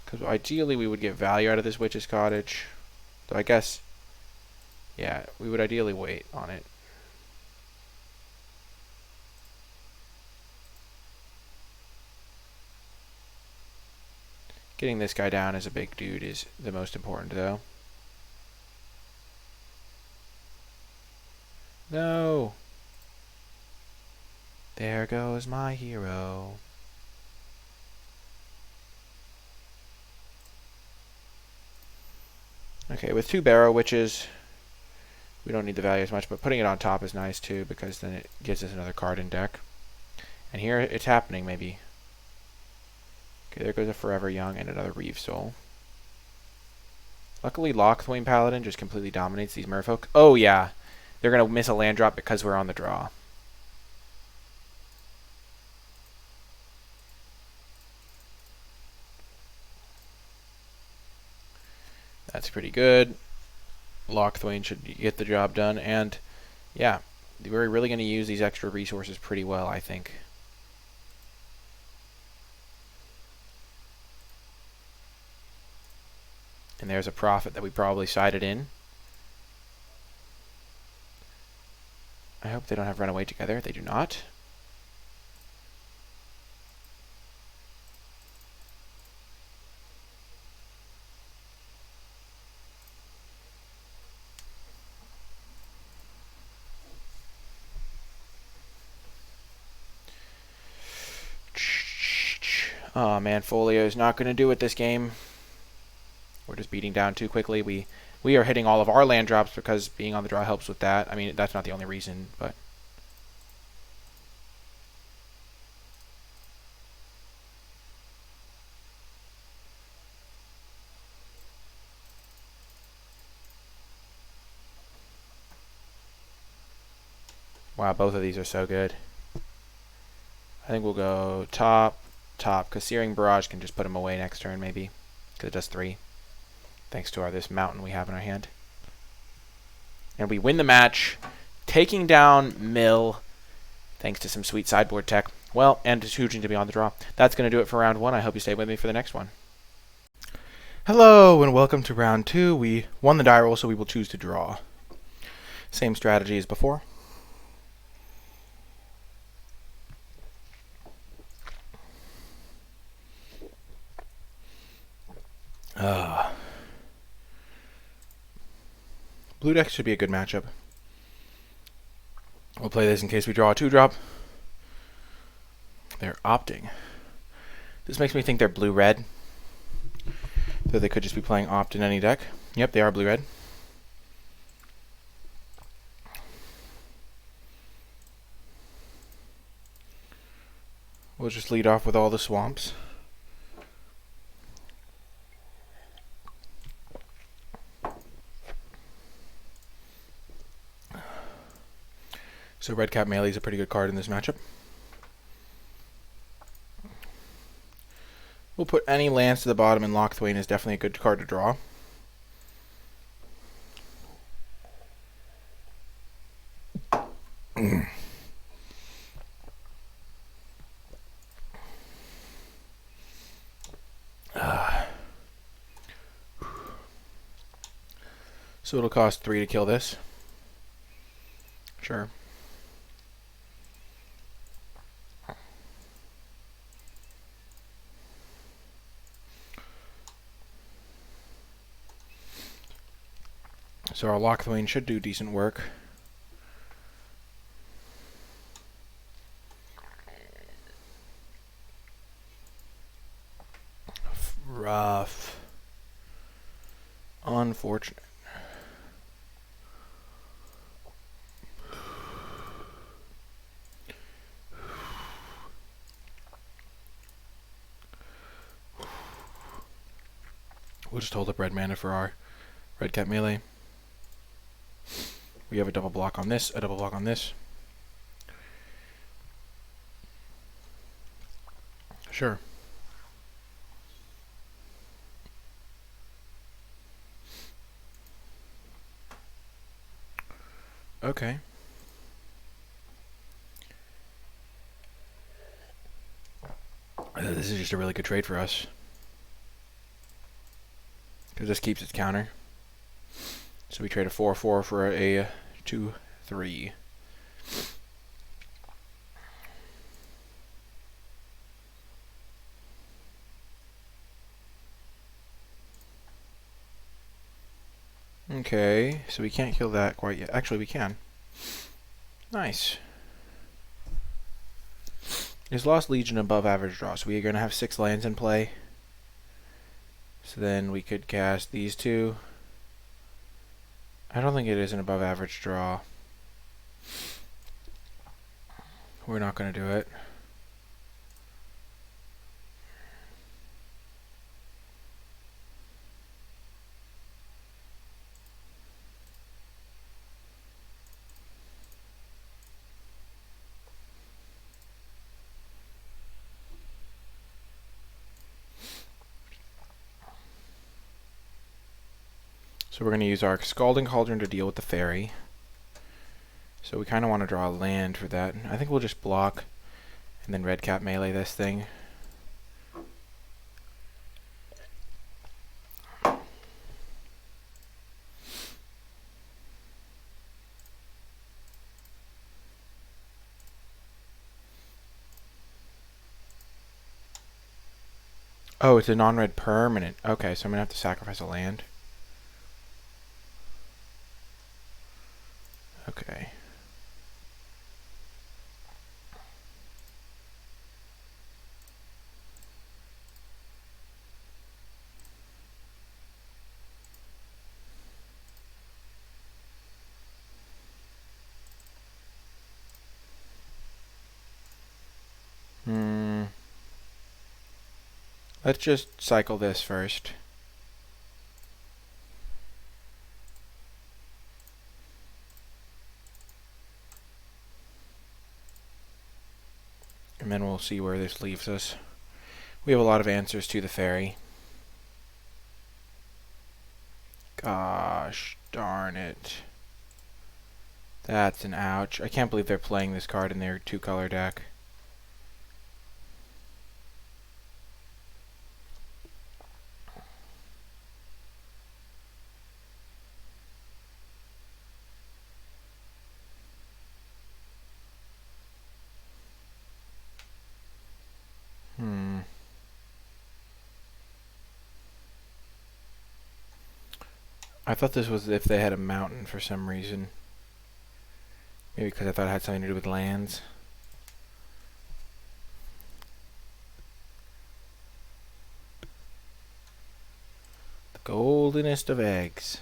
because ideally we would get value out of this Witch's Cottage. So I guess, yeah, we would ideally wait on it. Getting this guy down as a big dude is the most important, though. No! There goes my hero. Okay, with 2 Barrow Witches, we don't need the value as much, but putting it on top is nice too, because then it gives us another card in deck. And here it's happening, maybe. Okay, there goes a Forever Young and another Reeve Soul. Luckily, Lockthwain Paladin just completely dominates these merfolk. Oh yeah, they're going to miss a land drop because we're on the draw. That's pretty good. Lockthwain should get the job done, and yeah, we're really going to use these extra resources pretty well, I think. And there's a Prophet that we probably sided in. I hope they don't have Runaway together. They do not. Oh man, Folio is not going to do it this game. We're just beating down too quickly. We are hitting all of our land drops because being on the draw helps with that. I mean, that's not the only reason, but... Wow, both of these are so good. I think we'll go top, because Searing Barrage can just put him away next turn, maybe. Because it does 3. Thanks to this mountain we have in our hand. And we win the match, taking down Mill, thanks to some sweet sideboard tech. Well, and choosing to be on the draw. That's going to do it for round 1. I hope you stay with me for the next one. Hello, and welcome to round 2. We won the die roll, so we will choose to draw. Same strategy as before. Blue deck should be a good matchup. We'll play this in case we draw a 2-drop. They're opting. This makes me think they're blue-red. Though they could just be playing opt in any deck. Yep, they are blue-red. We'll just lead off with all the swamps. So Red Cap Melee is a pretty good card in this matchup. We'll put any lands to the bottom, and Lochthwain is definitely a good card to draw. So it'll cost 3 to kill this. Sure. So our Lochthwain should do decent work. Rough. Unfortunate. We'll just hold up red mana for our Red Cap Melee. We have a double block on this, a double block on this. Sure. Okay. This is just a really good trade for us, because this keeps its counter. So we trade a 4/4 for a 2/3. Okay, so we can't kill that quite yet. Actually, we can. Nice. Is Lost Legion above average draw? So we are going to have 6 lands in play. So then we could cast these two. I don't think it is an above average draw. We're not going to do it. So we're going to use our Scalding Cauldron to deal with the fairy. So we kind of want to draw a land for that. I think we'll just block and then Red Cap Melee this thing. Oh, it's a non-red permanent. Okay, so I'm going to have to sacrifice a land. Okay. Let's just cycle this first. And then we'll see where this leaves us. We have a lot of answers to the fairy. Gosh darn it. That's an ouch. I can't believe they're playing this card in their 2-color deck. I thought this was if they had a mountain for some reason. Maybe because I thought it had something to do with lands. The goldenest of eggs.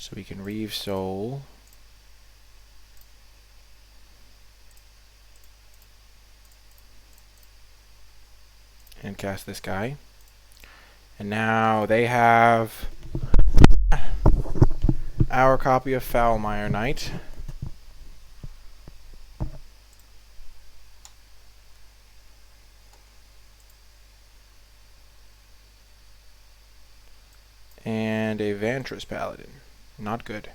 So we can Reave Soul. And cast this guy. And now they have our copy of Foulmire Knight. And a Vantress Paladin. Not good.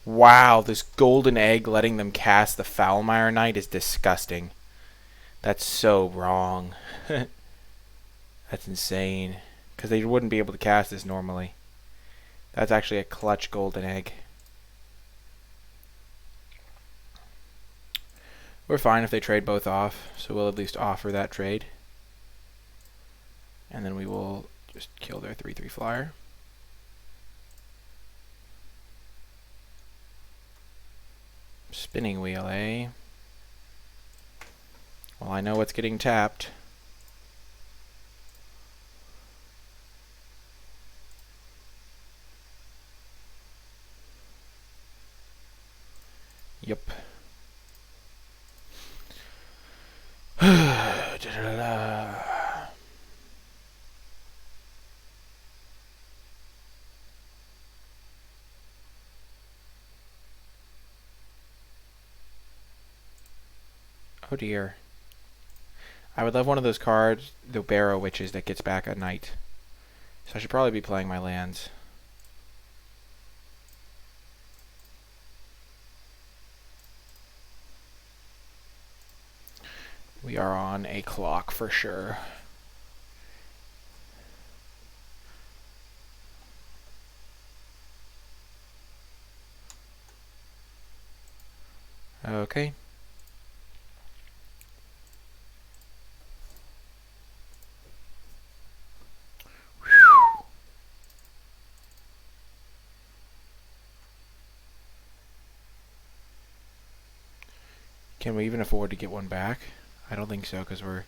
Wow, this golden egg letting them cast the Foulmire Knight is disgusting. That's so wrong. That's insane. Because they wouldn't be able to cast this normally. That's actually a clutch golden egg. We're fine if they trade both off, so we'll at least offer that trade. And then we will just kill their 3/3 flyer. Spinning wheel, eh? Well, I know what's getting tapped. Yep. Oh dear. I would love one of those cards, the Barrow Witches, that gets back a knight. So I should probably be playing my lands. We are on a clock for sure. Okay. Can we even afford to get one back? I don't think so, because we're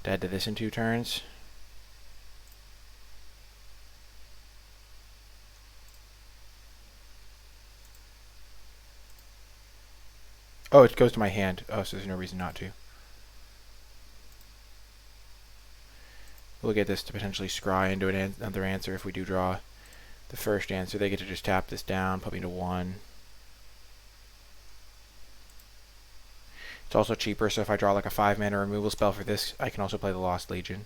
dead to this in 2 turns. Oh, it goes to my hand. Oh, so there's no reason not to. We'll get this to potentially scry into another answer if we do draw the first answer. They get to just tap this down, put me to 1. It's also cheaper, so if I draw like a 5-mana removal spell for this, I can also play the Lost Legion.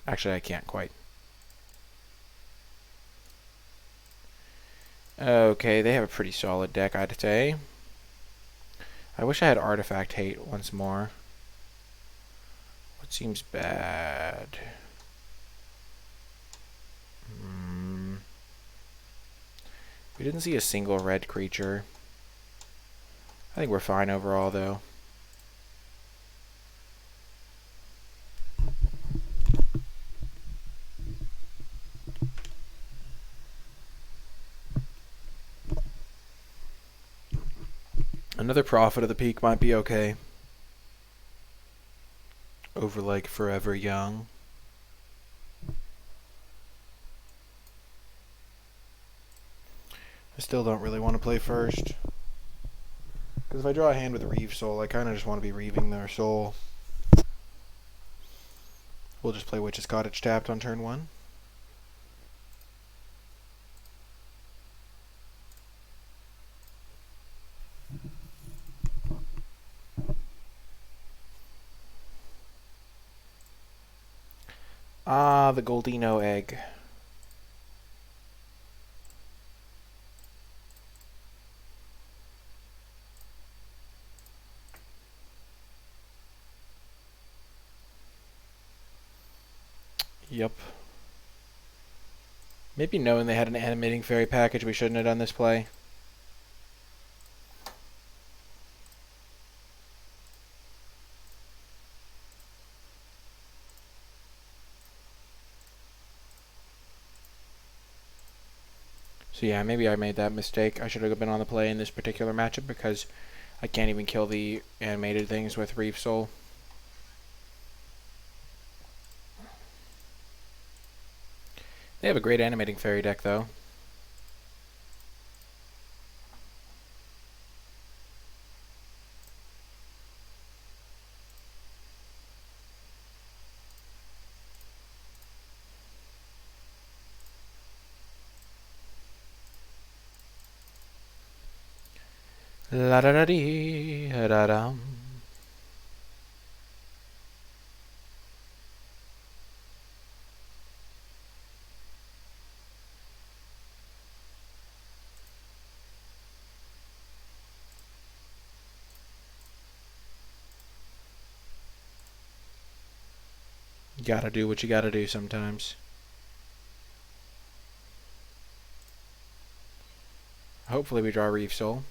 Actually, I can't quite. Okay, they have a pretty solid deck, I'd say. I wish I had Artifact Hate once more. What seems bad? We didn't see a single red creature. I think we're fine overall, though. Another Prophet of the Peak might be okay. Over like Forever Young. I still don't really want to play first. Because if I draw a hand with Reave Soul, I kind of just want to be Reaving their soul. We'll just play Witch's Cottage tapped on turn 1. Ah, the Goldino egg. Yep. Maybe knowing they had an animating fairy package, we shouldn't have done this play. So yeah, maybe I made that mistake. I should have been on the play in this particular matchup because I can't even kill the animated things with Reave Soul. They have a great animating fairy deck, though. La da da dee da dum. You gotta do what you gotta do sometimes. Hopefully we draw Reef Soul.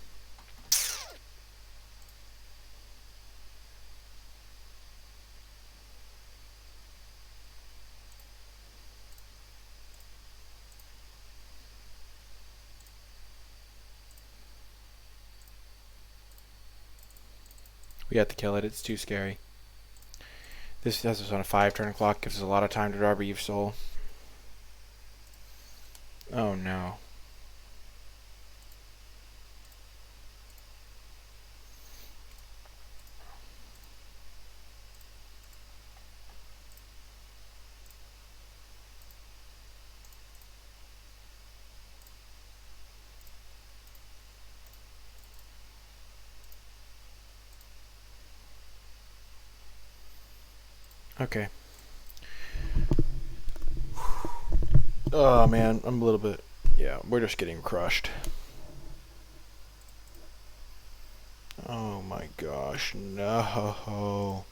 We have to kill it. It's too scary. This has us on a 5-turn clock. Gives us a lot of time to draw Reef Soul. Oh no. Okay. Oh man, I'm a little bit... Yeah, we're just getting crushed. Oh my gosh, no.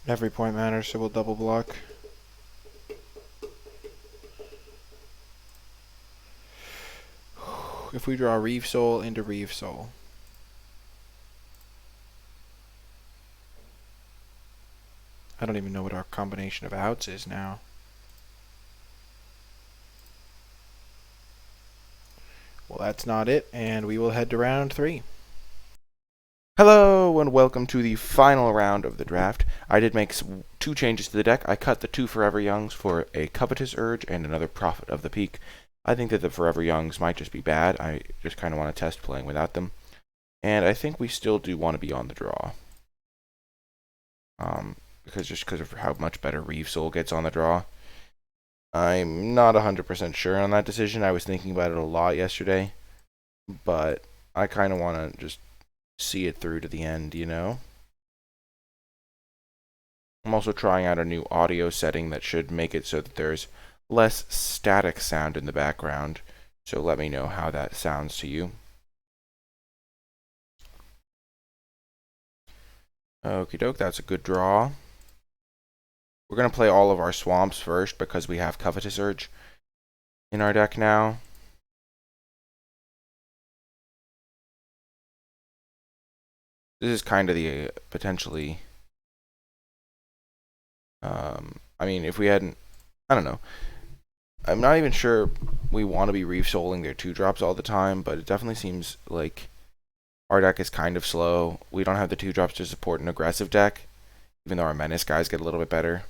Every point matters, so we'll double block. If we draw Reef Soul into Reef Soul. I don't even know what our combination of outs is now. Well, that's not it, and we will head to round 3. Hello, and welcome to the final round of the draft. I did make 2 changes to the deck. I cut the 2 Forever Youngs for a Covetous Urge and another Prophet of the Peak. I think that the Forever Youngs might just be bad. I just kind of want to test playing without them. And I think we still do want to be on the draw. Because of how much better Reef Soul gets on the draw. I'm not 100% sure on that decision. I was thinking about it a lot yesterday. But I kind of want to just see it through to the end, you know? I'm also trying out a new audio setting that should make it so that there's less static sound in the background. So let me know how that sounds to you. Okie doke, that's a good draw. We're going to play all of our swamps first because we have Covetous Urge in our deck now. This is kind of the potentially... I mean, if we hadn't... I don't know. I'm not even sure we want to be Reef Souling their 2-drops all the time, but it definitely seems like our deck is kind of slow. We don't have the 2-drops to support an aggressive deck, even though our Menace guys get a little bit better.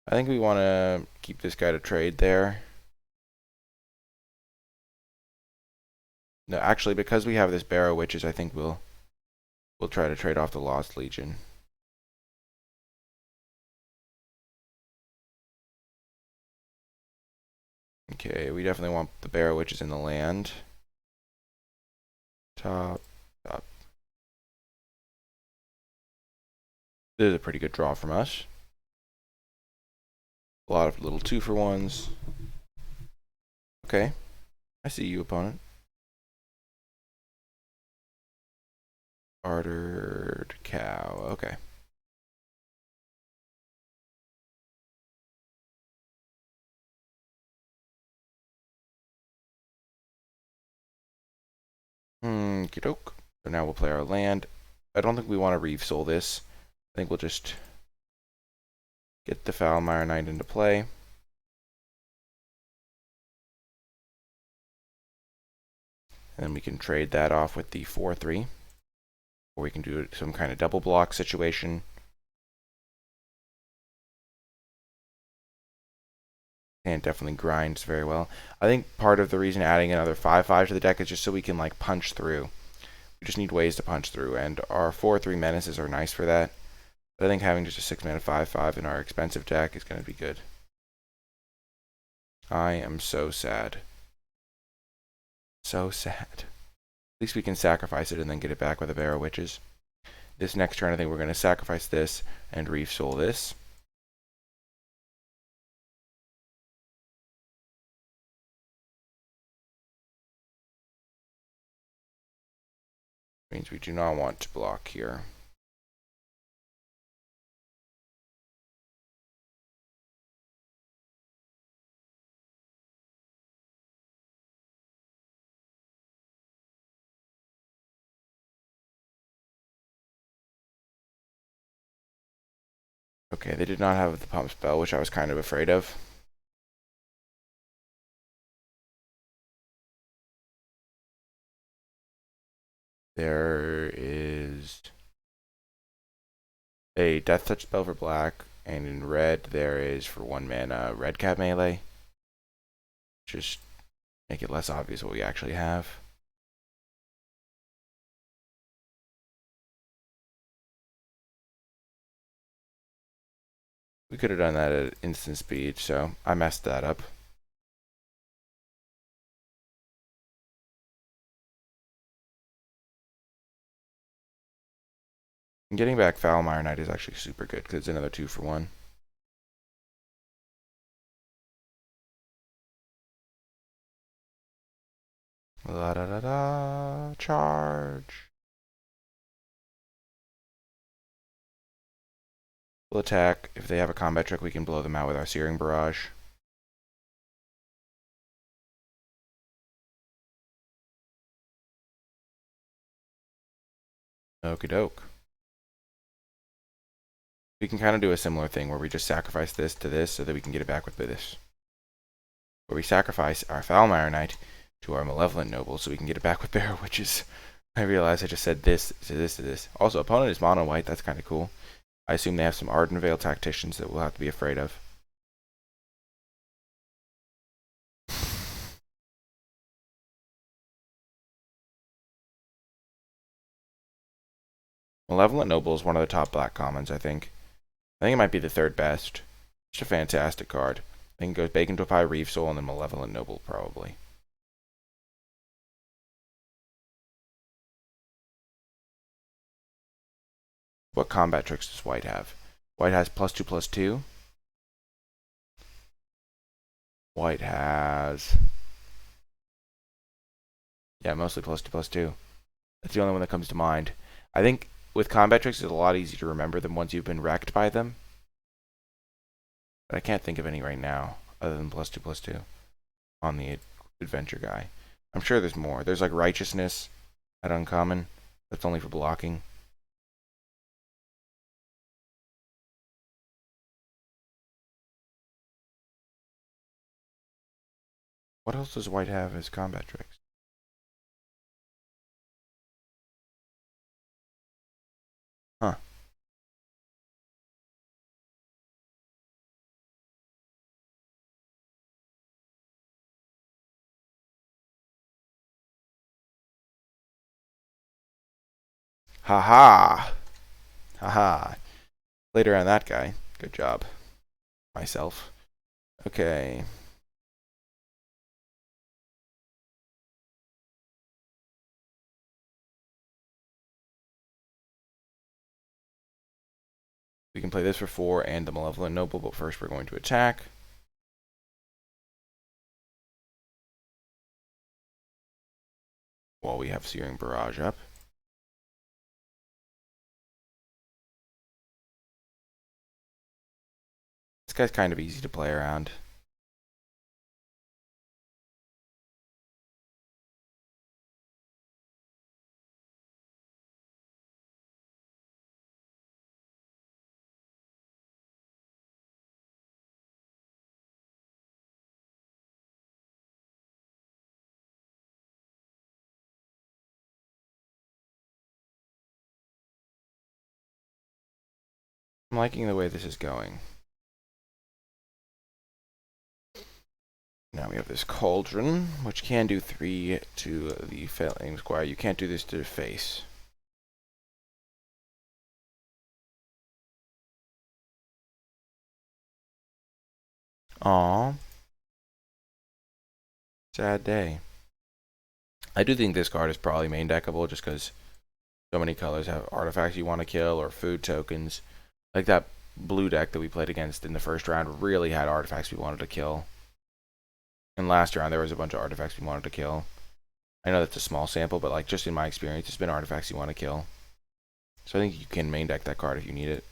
I think we want to keep this guy to trade there. No, actually, because we have this Barrow Witches, I think we'll try to trade off the Lost Legion. Okay, we definitely want the Barrow Witches in the land. Top. This is a pretty good draw from us. A lot of little 2-for-1s. Okay. I see you, opponent. Bartered cow. Okay. Okey-doke. So now we'll play our land. I don't think we want to Reeve Soul this. I think we'll just get the Foulmire Knight into play. And then we can trade that off with the 4/3. Or we can do some kind of double block situation. And definitely grinds very well. I think part of the reason adding another 5/5 to the deck is just so we can like punch through. We just need ways to punch through, and our 4/3 menaces are nice for that. But I think having just a 6-mana 5/5 in our expensive deck is going to be good. I am so sad. So sad. At least we can sacrifice it and then get it back with a Barrow Witches. This next turn, I think we're going to sacrifice this and Reeve Soul this. Means we do not want to block here. Okay, they did not have the pump spell, which I was kind of afraid of. There is a Death Touch spell for black, and in red there is for 1 mana Red Cap melee. Just make it less obvious what we actually have. We could have done that at instant speed, so I messed that up. And getting back Foulmire Knight is actually super good because it's another 2 for 1. La da da da, charge. We'll attack. If they have a combat trick, we can blow them out with our Searing Barrage. Okie doke. We can kind of do a similar thing where we just sacrifice this to this so that we can get it back with this. Where we sacrifice our Foulmire Knight to our Malevolent Noble so we can get it back with Barrow Witches. I realize I just said this to this to this. Also, opponent is mono white. That's kind of cool. I assume they have some Ardenvale Tacticians that we'll have to be afraid of. Malevolent Noble is one of the top black commons, I think. I think it might be the 3rd best. It's a fantastic card. I think it goes Bacon to Pie, Reeve Soul, and then Malevolent Noble, probably. What combat tricks does White have? White has +2/+2. White has... yeah, mostly +2/+2. That's the only one that comes to mind. I think with combat tricks, it's a lot easier to remember them once you've been wrecked by them. But I can't think of any right now, other than +2/+2 on the adventure guy. I'm sure there's more. There's like Righteousness at uncommon. That's only for blocking. What else does White have as combat tricks? Huh. Haha. Haha. Later on that guy. Good job. Myself. Okay. We can play this for 4 and the Malevolent Noble, but first we're going to attack. While we have Searing Barrage up. This guy's kind of easy to play around. I'm liking the way this is going. Now we have this Cauldron, which can do 3 to the Flame Squire. You can't do this to the face. Aww. Sad day. I do think this card is probably main deckable just because so many colors have artifacts you want to kill or food tokens. Like that blue deck that we played against in the first round really had artifacts we wanted to kill. And last round there was a bunch of artifacts we wanted to kill. I know that's a small sample, but like just in my experience, it's been artifacts you want to kill. So I think you can main deck that card if you need it.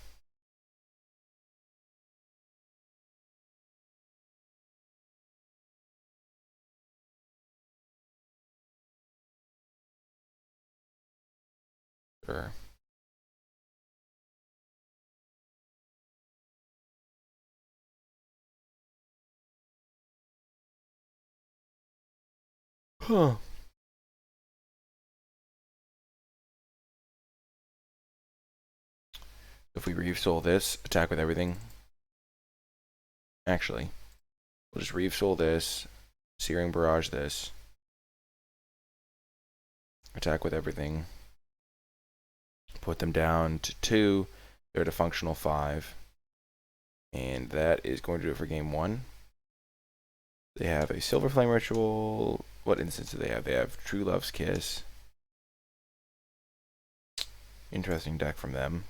Sure. Huh. If we Reeve Soul this, attack with everything. Actually, we'll just Reeve Soul this, Searing Barrage this, attack with everything. Put them down to 2. They're at a functional 5. And that is going to do it for game 1. They have a Silver Flame Ritual. What instance do they have? They have True Love's Kiss. Interesting deck from them.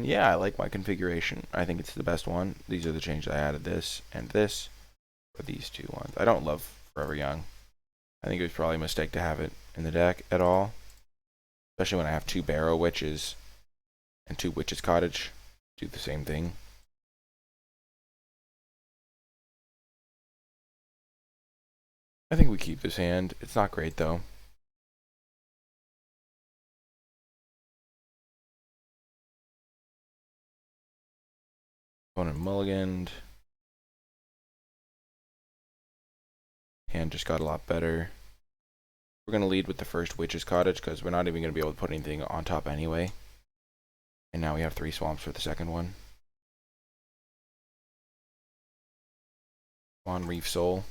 Yeah, I like my configuration. I think it's the best one. These are the changes I added, this and this, for these 2 ones. I don't love Forever Young. I think it was probably a mistake to have it in the deck at all. Especially when I have 2 Barrow Witches and 2 Witch's Cottage. Do the same thing. I think we keep this hand. It's not great though. Opponent mulliganed. Hand just got a lot better. We're going to lead with the first Witch's Cottage because we're not even going to be able to put anything on top anyway. And now we have 3 swamps for the second one. On Reef Soul.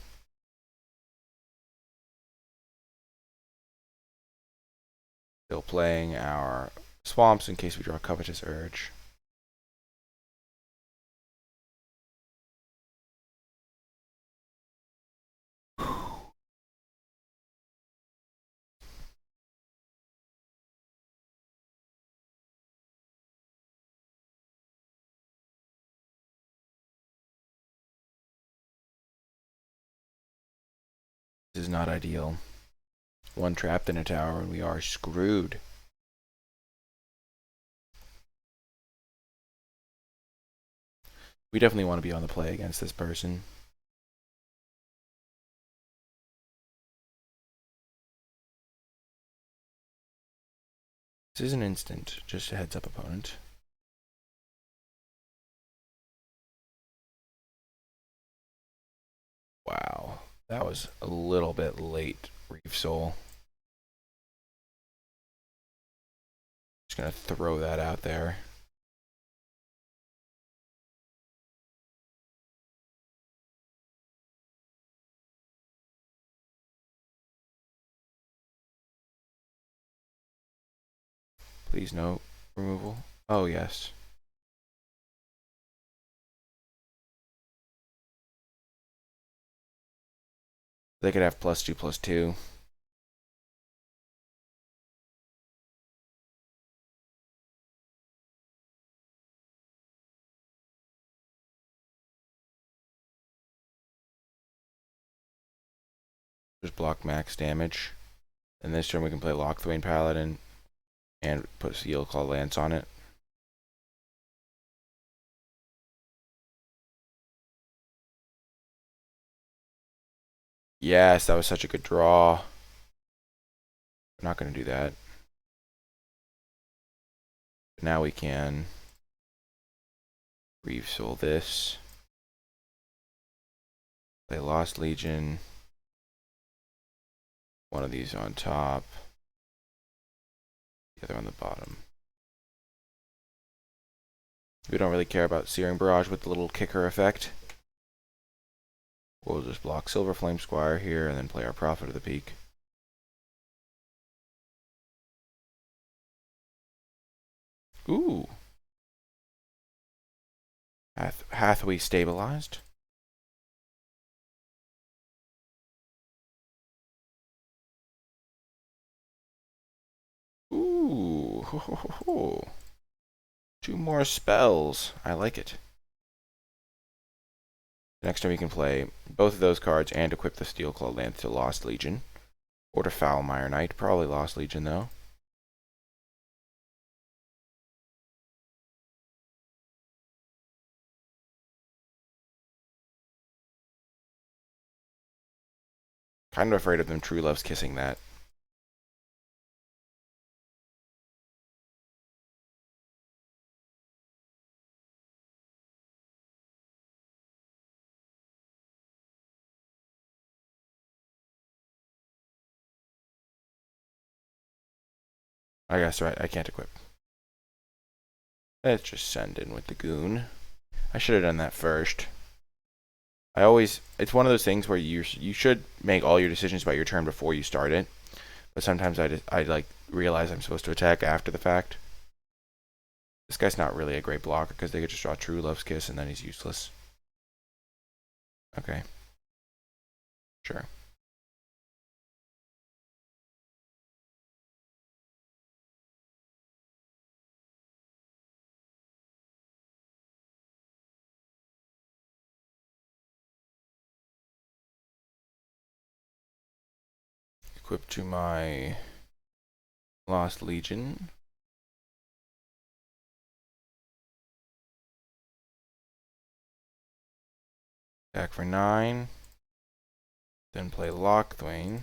Still playing our swamps in case we draw Covetous Urge. This is not ideal. 1 trapped in a tower and we are screwed. We definitely want to be on the play against this person. This is an instant, just a heads up, opponent. Wow, that was a little bit late, Reef Soul. Just gonna throw that out there. Please no removal. Oh yes. They could have +2/+2. Just block max damage. And this turn we can play Lockthwain Paladin and put Seal Claw Lance on it. Yes, that was such a good draw. We're not going to do that. But now we can Reeve Soul this. Play Lost Legion. One of these on top. The other on the bottom. We don't really care about Searing Barrage with the little kicker effect. We'll just block Silver Flame Squire here and then play our Prophet of the Peak. Ooh. Hathaway stabilized. Ooh. Ho, ho, ho, ho. 2 more spells. I like it. Next time we can play both of those cards and equip the Steel Claw Lance to Lost Legion. Or to Foulmire Knight. Probably Lost Legion, though. Kind of afraid of them True Loves kissing that. I guess right, I can't equip. Let's just send in with the Goon. I should have done that first. It's one of those things where you should make all your decisions about your turn before you start it. But sometimes I like realize I'm supposed to attack after the fact. This guy's not really a great blocker because they could just draw True Love's Kiss and then he's useless. Okay. Sure. Equip to my Lost Legion. Attack for 9. Then play Lochthwain.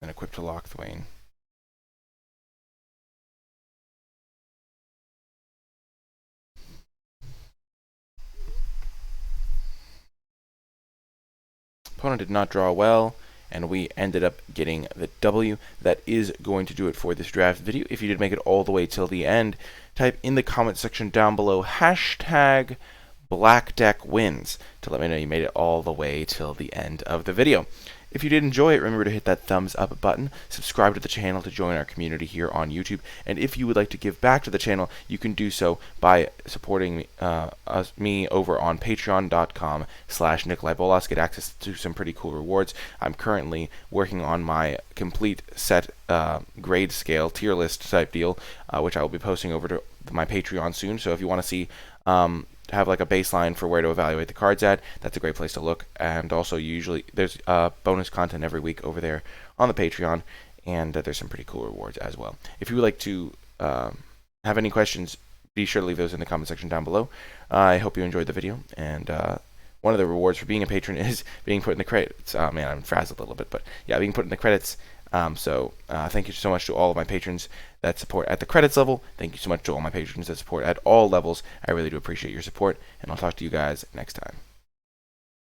Then equip to Lochthwain. Opponent did not draw well, and we ended up getting the W. That is going to do it for this draft video. If you did make it all the way till the end, type in the comment section down below hashtag BlackDeckWins to let me know you made it all the way till the end of the video. If you did enjoy it, remember to hit that thumbs up button, subscribe to the channel to join our community here on YouTube, and if you would like to give back to the channel, you can do so by supporting me over on patreon.com/NicolaiBolas. Get access to some pretty cool rewards. I'm currently working on my complete set grade scale tier list type deal, which I will be posting over to my Patreon soon, so if you want to see have like a baseline for where to evaluate the cards at, that's a great place to look. And also usually there's bonus content every week over there on the Patreon, and there's some pretty cool rewards as well. If you would like to have any questions, be sure to leave those in the comment section down below. I hope you enjoyed the video, and one of the rewards for being a patron is being put in the credits. Man, I'm frazzled a little bit, but yeah, being put in the credits. So thank you so much to all of my patrons that support at the credits level. Thank you so much to all my patrons that support at all levels. I really do appreciate your support, and I'll talk to you guys next time.